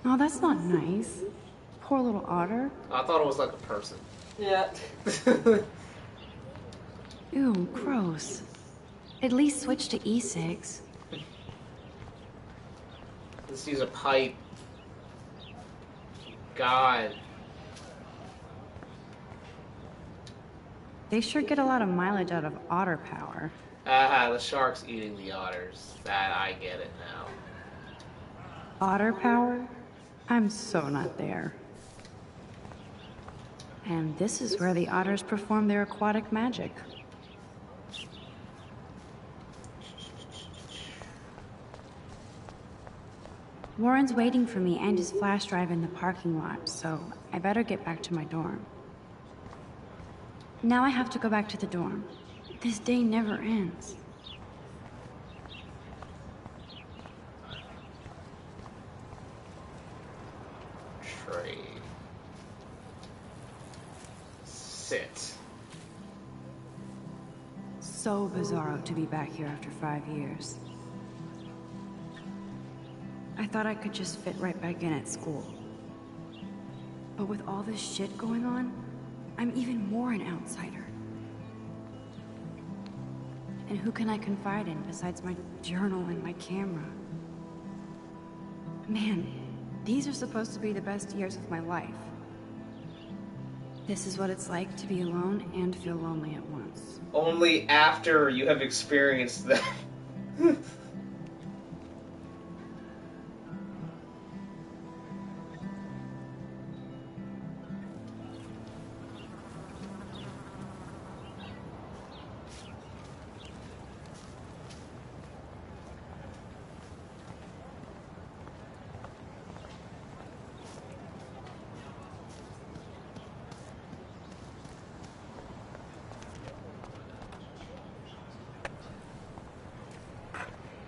Oh, that's not nice. Poor little otter. I thought it was like a person. Yeah. Ew, gross. At least switch to E6. Let's use a pipe. God. They sure get a lot of mileage out of otter power. The shark's eating the otters. That, I get it now. Otter power? I'm so not there. And this is where the otters perform their aquatic magic. Warren's waiting for me and his flash drive in the parking lot, so I better get back to my dorm. Now I have to go back to the dorm. This day never ends. Trade. Sit. So bizarro to be back here after 5 years. I thought I could just fit right back in at school. But with all this shit going on, I'm even more an outsider. And who can I confide in besides my journal and my camera? Man, these are supposed to be the best years of my life. This is what it's like to be alone and feel lonely at once. Only after you have experienced that.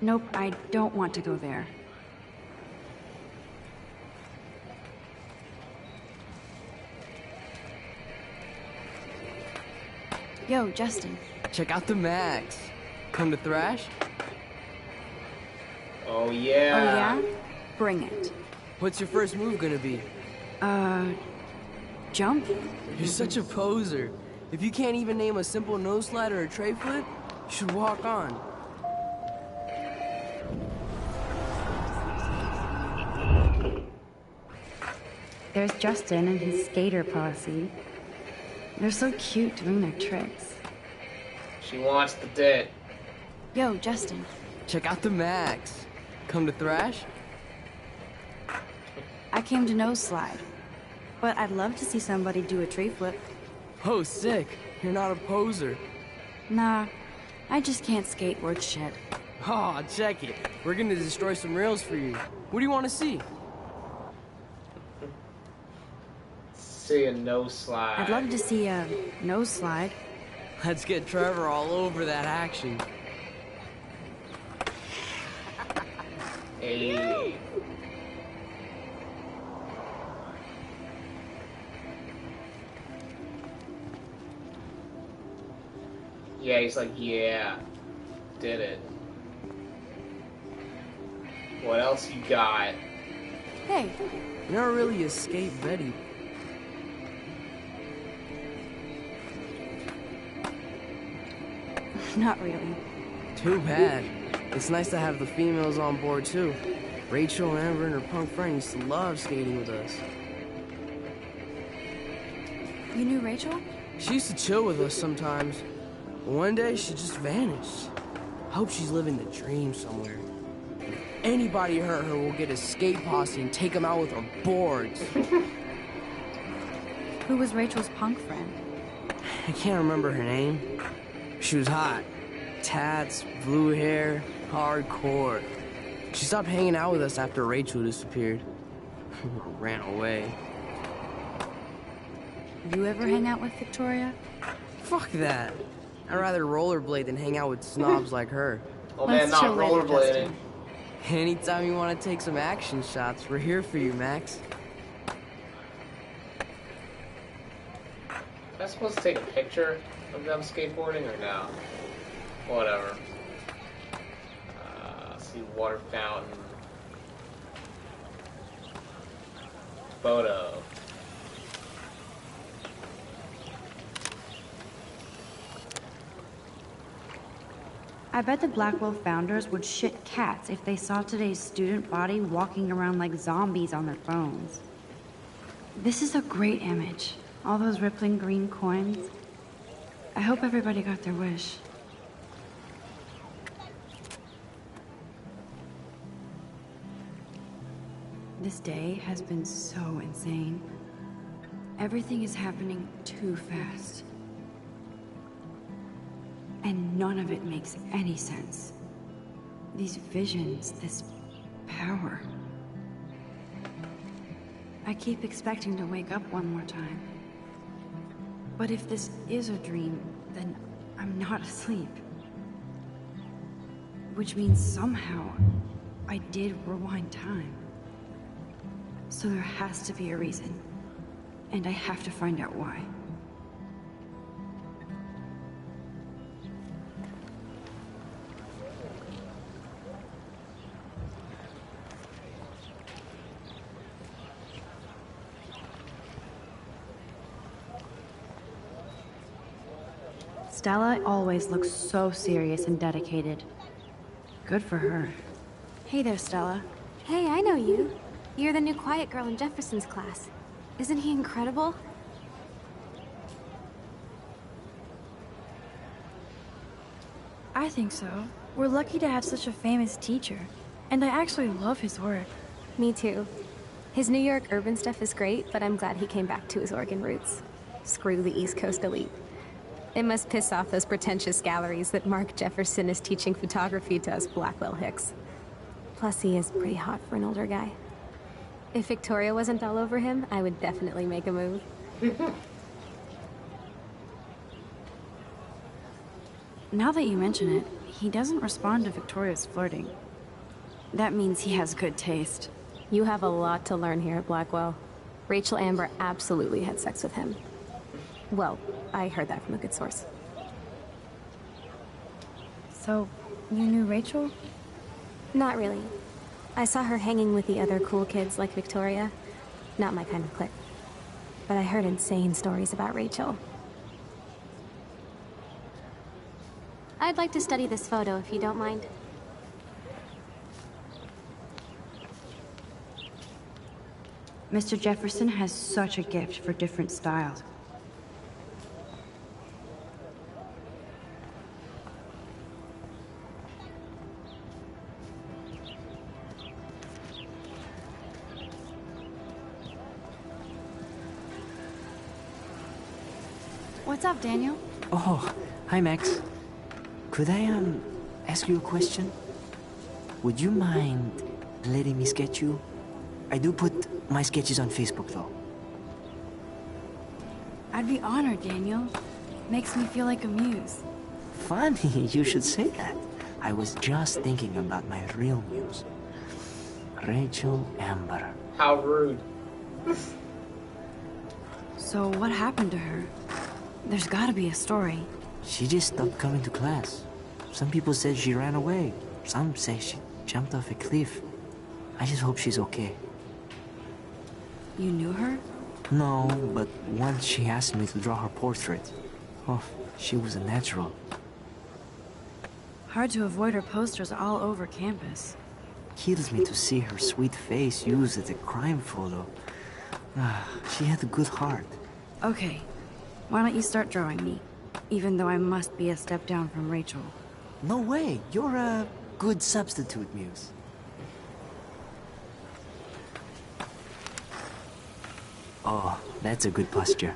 Nope, I don't want to go there. Yo, Justin. Check out the Max. Come to thrash? Oh yeah. Oh yeah? Bring it. What's your first move gonna be? Jump? You're such a poser. If you can't even name a simple nose slide or a tray flip, you should walk on. There's Justin and his skater posse. They're so cute doing their tricks. She wants the dead. Yo, Justin. Check out the Max. Come to thrash? I came to nose slide. But I'd love to see somebody do a tree flip. Oh, sick. You're not a poser. Nah, I just can't skate worth shit. Aw, check it. We're gonna destroy some rails for you. What do you want to see? See a nose slide. I'd love to see a nose slide. Let's get Trevor all over that action. Hey. Yeah, he's like, yeah, did it. What else you got? Hey, you're not really a skate Betty. Not really. Too bad. It's nice to have the females on board too. Rachel, Amber, and her punk friend used to love skating with us. You knew Rachel? She used to chill with us sometimes. But one day, she just vanished. I hope she's living the dream somewhere. If anybody hurt her, we'll get a skate posse and take them out with our boards. Who was Rachel's punk friend? I can't remember her name. She was hot. Tats, blue hair, hardcore. She stopped hanging out with us after Rachel disappeared. Ran away. You ever hang out with Victoria? Fuck that. I'd rather rollerblade than hang out with snobs like her. Oh man, not rollerblading. Anytime you want to take some action shots, we're here for you, Max. Am I supposed to take a picture of them skateboarding or no? Whatever. See water fountain. Photo. I bet the Blackwell founders would shit cats if they saw today's student body walking around like zombies on their phones. This is a great image. All those rippling green coins. I hope everybody got their wish. This day has been so insane. Everything is happening too fast. And none of it makes any sense. These visions, this power. I keep expecting to wake up one more time. But if this is a dream, then I'm not asleep. Which means somehow I did rewind time. So there has to be a reason. And I have to find out why. Stella always looks so serious and dedicated. Good for her. Hey there, Stella. Hey, I know you. You're the new quiet girl in Jefferson's class. Isn't he incredible? I think so. We're lucky to have such a famous teacher. And I actually love his work. Me too. His New York urban stuff is great, but I'm glad he came back to his Oregon roots. Screw the East Coast elite. It must piss off those pretentious galleries that Mark Jefferson is teaching photography to us Blackwell hicks. Plus, he is pretty hot for an older guy. If Victoria wasn't all over him, I would definitely make a move. Now that you mention it, he doesn't respond to Victoria's flirting. That means he has good taste. You have a lot to learn here at Blackwell. Rachel Amber absolutely had sex with him. Well, I heard that from a good source. So, you knew Rachel? Not really. I saw her hanging with the other cool kids like Victoria. Not my kind of clique. But I heard insane stories about Rachel. I'd like to study this photo if you don't mind. Mr. Jefferson has such a gift for different styles. What's up, Daniel? Oh, hi, Max. Could I, ask you a question? Would you mind letting me sketch you? I do put my sketches on Facebook, though. I'd be honored, Daniel. Makes me feel like a muse. Funny, you should say that. I was just thinking about my real muse. Rachel Amber. How rude. So what happened to her? There's gotta be a story. She just stopped coming to class. Some people said she ran away. Some say she jumped off a cliff. I just hope she's okay. You knew her? No, but once she asked me to draw her portrait. Oh, she was a natural. Hard to avoid her posters all over campus. Kills me to see her sweet face used as a crime photo. She had a good heart. Okay, why don't you start drawing me? Even though I must be a step down from Rachel. No way, you're a good substitute, Muse. Oh, that's a good posture.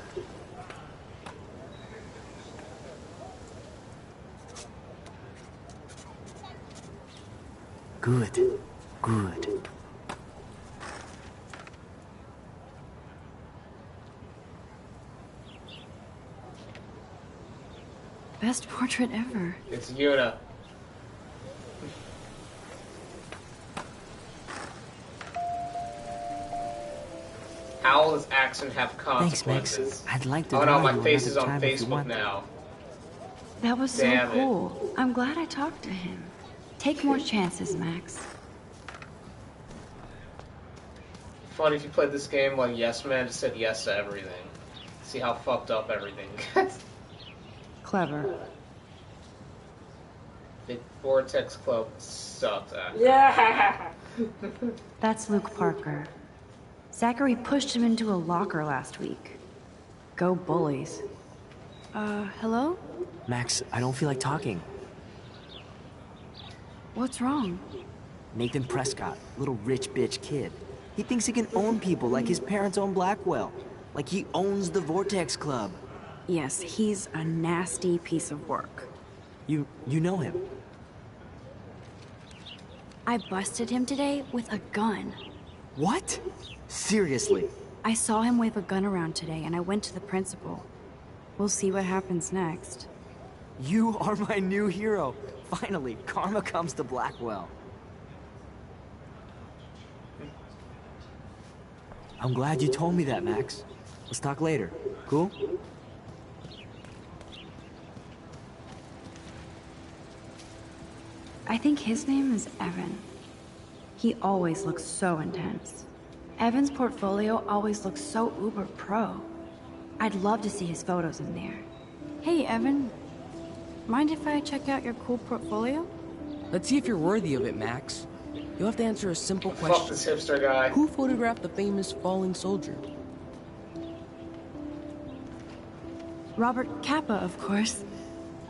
Good, good. Best portrait ever. It's Yuna. How will this action have consequences? Thanks, Max. I'd like to Oh no, draw my you face is another on time if you Facebook want. now. That was so Damn it. cool. I'm glad I talked to him. Take more chances, Max. Funny if you played this game like Yes Man just said yes to everything. See how fucked up everything gets. Clever. The Vortex Club sucked, actually. Yeah. That's Luke Parker. Zachary pushed him into a locker last week. Go bullies. Hello? Max, I don't feel like talking. What's wrong? Nathan Prescott, little rich bitch kid. He thinks he can own people like his parents own Blackwell. Like he owns the Vortex Club. Yes, he's a nasty piece of work. You know him? I busted him today with a gun. What? Seriously? I saw him wave a gun around today, and I went to the principal. We'll see what happens next. You are my new hero. Finally, karma comes to Blackwell. I'm glad you told me that, Max. Let's talk later. Cool? I think his name is Evan. He always looks so intense. Evan's portfolio always looks so uber pro. I'd love to see his photos in there. Hey, Evan. Mind if I check out your cool portfolio? Let's see if you're worthy of it, Max. You'll have to answer a simple question. Fuck this hipster guy. Who photographed the famous falling soldier? Robert Capa, of course.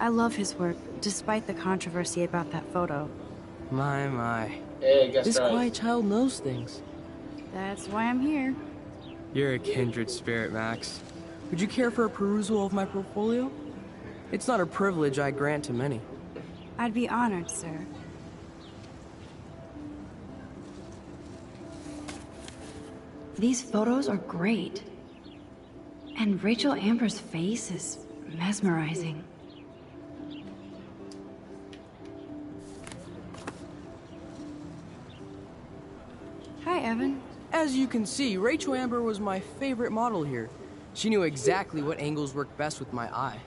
I love his work, despite the controversy about that photo. My. Hey, guess This right. quiet child knows things. That's why I'm here. You're a kindred spirit, Max. Would you care for a perusal of my portfolio? It's not a privilege I grant to many. I'd be honored, sir. These photos are great. And Rachel Amber's face is mesmerizing. Hi, Evan. As you can see, Rachel Amber was my favorite model here. She knew exactly what angles worked best with my eye.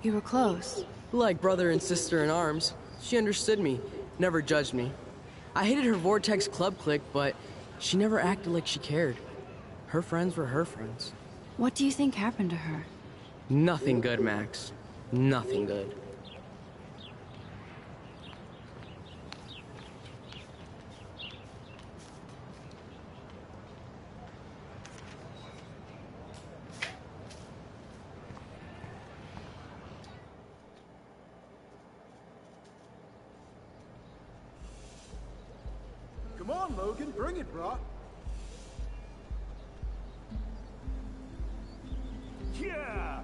You were close. Like brother and sister in arms. She understood me, never judged me. I hated her Vortex Club clique, but she never acted like she cared. Her friends were her friends. What do you think happened to her? Nothing good, Max. Nothing good. Come on, Logan, bring it, brah. Yeah!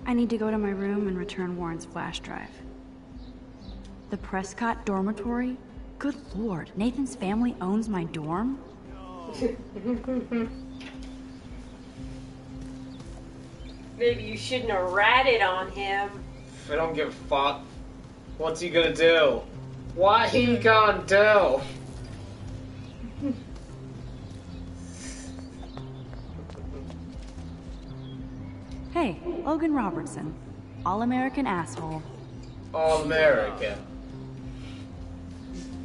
I need to go to my room and return Warren's flash drive. The Prescott dormitory? Good lord, Nathan's family owns my dorm? Maybe you shouldn't have ratted on him. I don't give a fuck. What's he gonna do? What he gonna do? Hey, Logan Robertson. All-American asshole. All-American.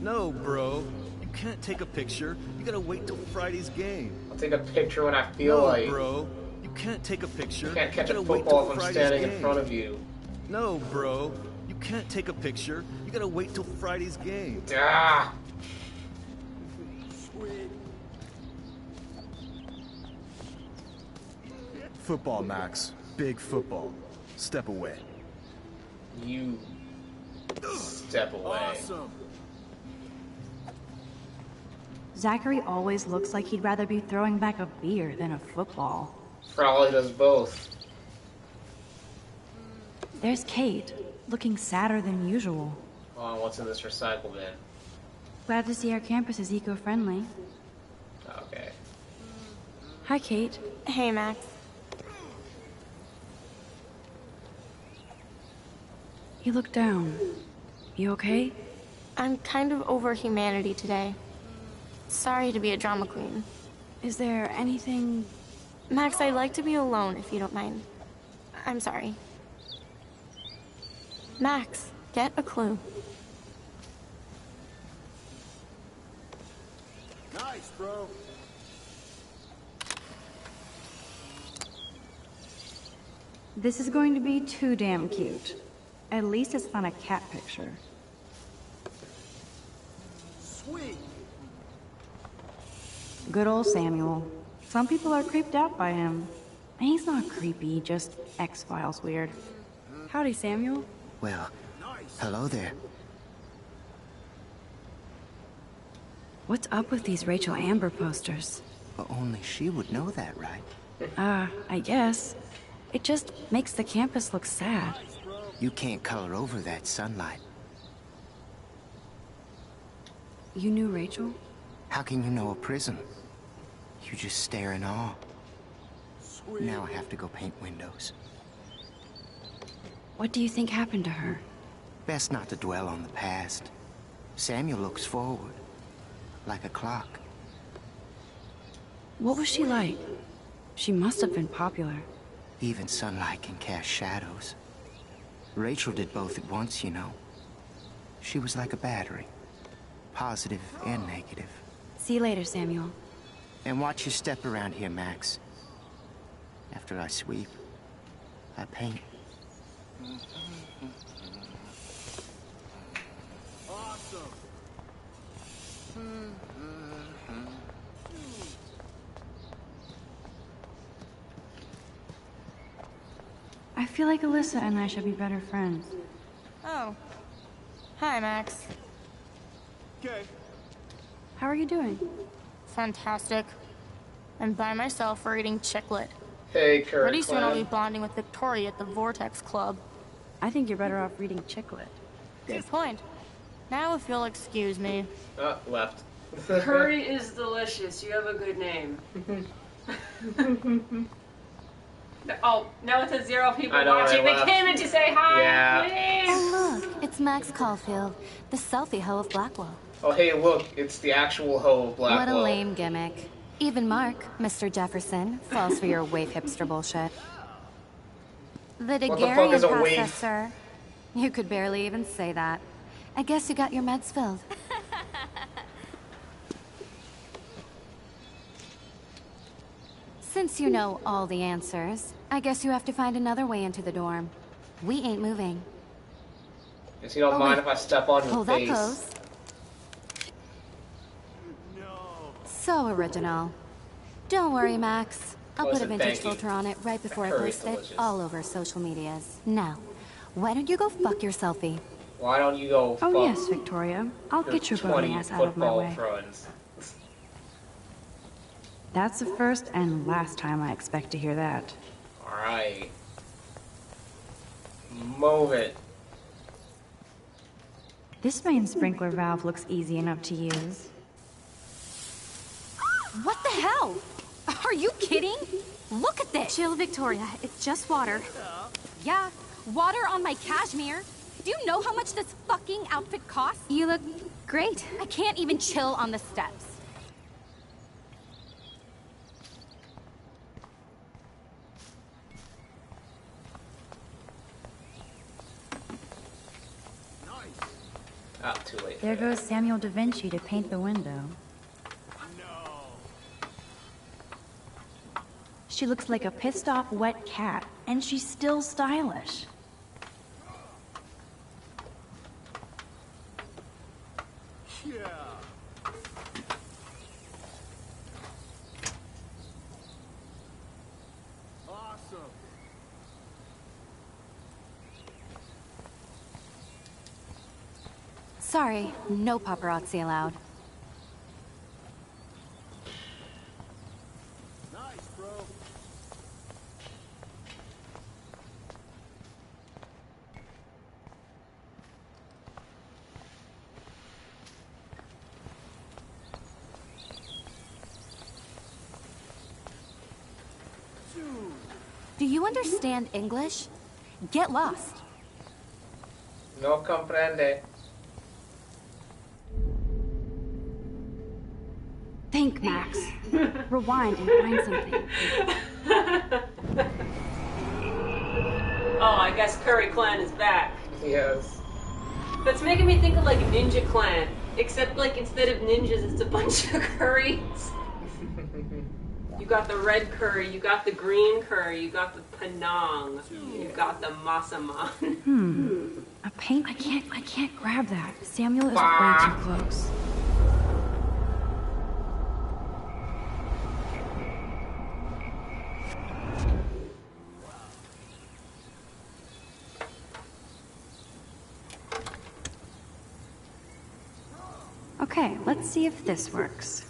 No, bro. You can't take a picture. You gotta wait till Friday's game. I'll take a picture when I feel no, like. Bro. You can't take a picture. You can't catch you a gotta wait football till if I'm Friday's standing game. in front of you. No, bro. You can't take a picture. You gotta wait till Friday's game. Ah! Football, Max. Big football. Step away. You step away. Awesome. Zachary always looks like he'd rather be throwing back a beer than a football. Probably does both. There's Kate, looking sadder than usual. Oh, what's in this recycle bin? Glad to see our campus is eco-friendly. Okay. Hi, Kate. Hey, Max. You look down. You okay? I'm kind of over humanity today. Sorry to be a drama queen. Is there anything... Max, I'd like to be alone if you don't mind. I'm sorry. Max, get a clue. Nice, bro. This is going to be too damn cute. At least it's not a cat picture. Sweet. Good old Samuel. Some people are creeped out by him. And he's not creepy, just X-Files weird. Howdy, Samuel. Well, hello there. What's up with these Rachel Amber posters? Well, only she would know that, right? I guess. It just makes the campus look sad. You can't color over that sunlight. You knew Rachel? How can you know a prism? You just stare in awe. Now I have to go paint windows. What do you think happened to her? Best not to dwell on the past. Samuel looks forward, like a clock. What was she like? She must have been popular. Even sunlight can cast shadows. Rachel did both at once, you know. She was like a battery. Positive and negative. See you later, Samuel. And watch your step around here, Max. After I sweep, I paint. Awesome. I feel like Alyssa and I should be better friends. Oh. Hi, Max. Okay. How are you doing? Fantastic. I'm by myself reading Chicklet. Hey, Curry Pretty soon I'll Clan. be bonding with Victoria at the Vortex Club. I think you're better off reading Chicklet. Good point. Now if you'll excuse me. Left. Curry is delicious. You have a good name. Oh, now it says 0 people I know, watching. They left. came in to say hi, Yeah. please. Oh, look, it's Max Caulfield, the selfie hoe of Blackwell. Oh, hey, look, it's the actual hoe of Blackwell. What a lame gimmick. Even Mark, Mr. Jefferson, falls for your waif hipster bullshit. The What the fuck is a Daguerrean waif? process, sir. You could barely even say that. I guess you got your meds filled. Since you know all the answers, I guess you have to find another way into the dorm. We ain't moving. Guess you don't mind if I step on your Hold that face. pose. So original. Don't worry, Max. I'll put a Listen, vintage thank you. filter on it right before I Curry's post it delicious. all over social medias. Now, why don't you go fuck your selfie? Why don't you go fuck Oh yes, Victoria. I'll get your bony 20 ass out of my football way. friends? That's the first and last time I expect to hear that. Alright. Move it. This main sprinkler valve looks easy enough to use. What the hell? Are you kidding? Look at this! Chill, Victoria. It's just water. Yeah, water on my cashmere. Do you know how much this fucking outfit costs? You look great. I can't even chill on the steps. Ah, too late. There goes Samuel da Vinci to paint the window. She looks like a pissed off wet cat, and she's still stylish. Yeah. Awesome. Sorry, no paparazzi allowed. Nice, bro. Do you understand English? Get lost. No comprende. Think, Max. Rewind and find something. Oh, I guess Curry Clan is back. Yes. That's making me think of like Ninja Clan, except like instead of ninjas, it's a bunch of curries. You got the red curry, you got the green curry, you got the Penang, you got the Masaman. A paint? I can't grab that. Samuel is way too close. Okay, let's see if this works.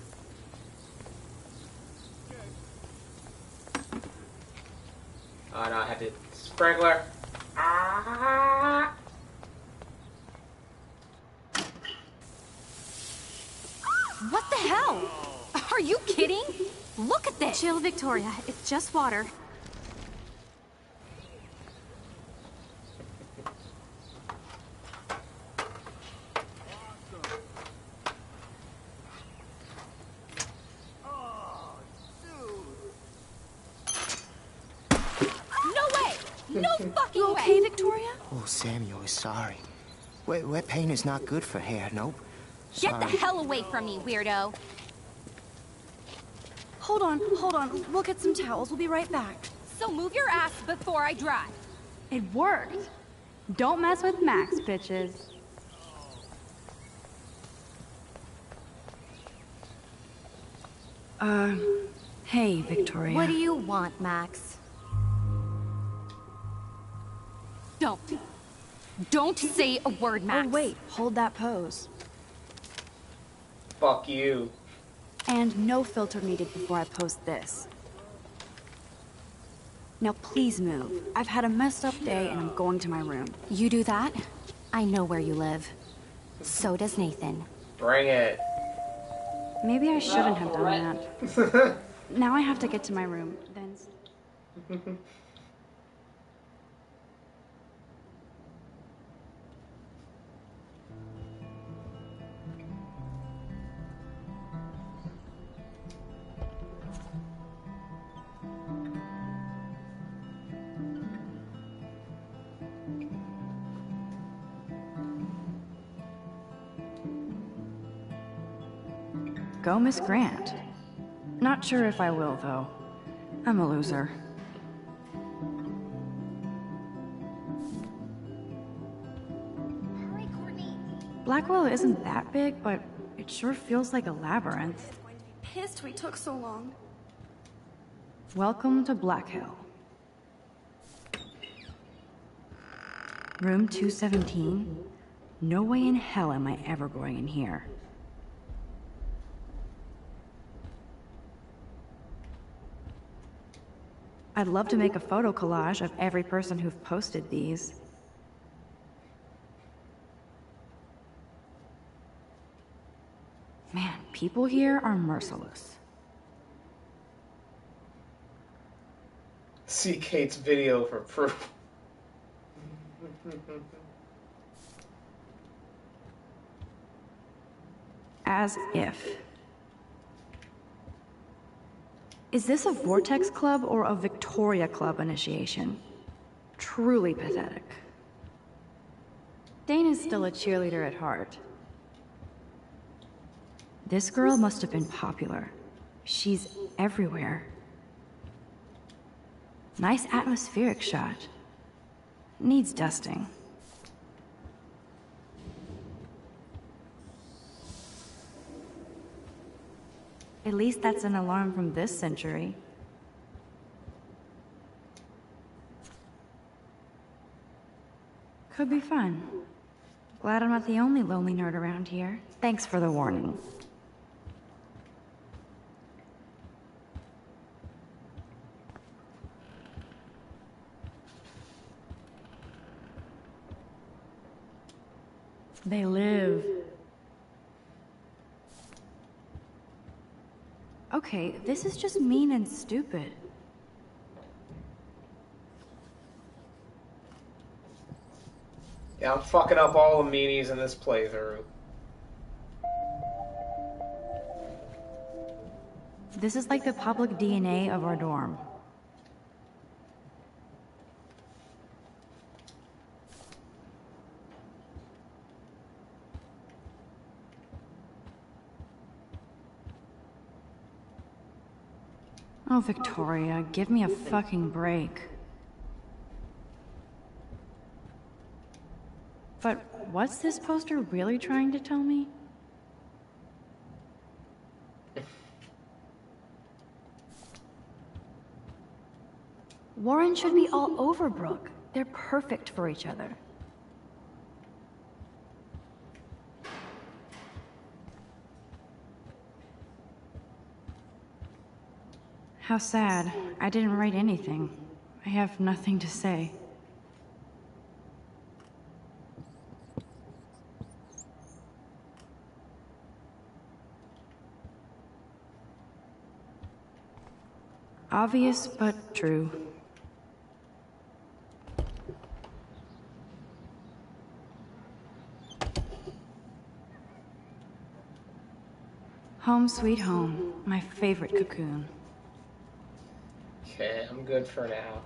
Oh no, I had to sprinkler. Ah. What the hell? Are you kidding? Look at this! Chill, Victoria. It's just water. No fucking You okay, Victoria? Oh, Samuel is sorry. Wet paint is not good for hair, nope. Get the Sorry. hell away from me, weirdo. Hold on. We'll get some towels. We'll be right back. So move your ass before I dry. It worked. Don't mess with Max, bitches. Hey, Victoria. What do you want, Max? Don't say a word, Max. Oh, wait. Hold that pose. Fuck you. And no filter needed before I post this. Now please move. I've had a messed up day and I'm going to my room. You do that? I know where you live. So does Nathan. Bring it. Maybe I shouldn't have done that. Now I have to get to my room. Then... Go, Miss Grant. Not sure if I will, though. I'm a loser. Blackwell isn't that big, but it sure feels like a labyrinth. Pissed we took so long. Welcome to Black Hill. Room 217? No way in hell am I ever going in here. I'd love to make a photo collage of every person who've posted these. Man, people here are merciless. See Kate's video for proof. As if. Is this a Vortex Club or a Victoria Club initiation? Truly pathetic. Dana's still a cheerleader at heart. This girl must have been popular. She's everywhere. Nice atmospheric shot. Needs dusting. At least that's an alarm from this century. Could be fun. Glad I'm not the only lonely nerd around here. Thanks for the warning. They live. Okay, this is just mean and stupid. Yeah, I'm fucking up all the meanies in this playthrough. This is like the public DNA of our dorm. Oh, Victoria, give me a fucking break. But what's this poster really trying to tell me? Warren should be all over Brooke. They're perfect for each other. How sad. I didn't write anything. I have nothing to say. Obvious, but true. Home sweet home, my favorite cocoon. Okay, I'm good for now.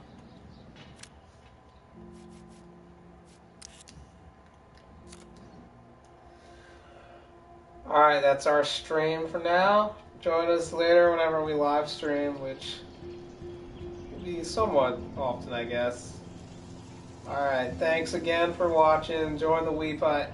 Alright, that's our stream for now. Join us later whenever we live stream, which will be somewhat often, I guess. Alright, thanks again for watching. Join the Weeb Hut.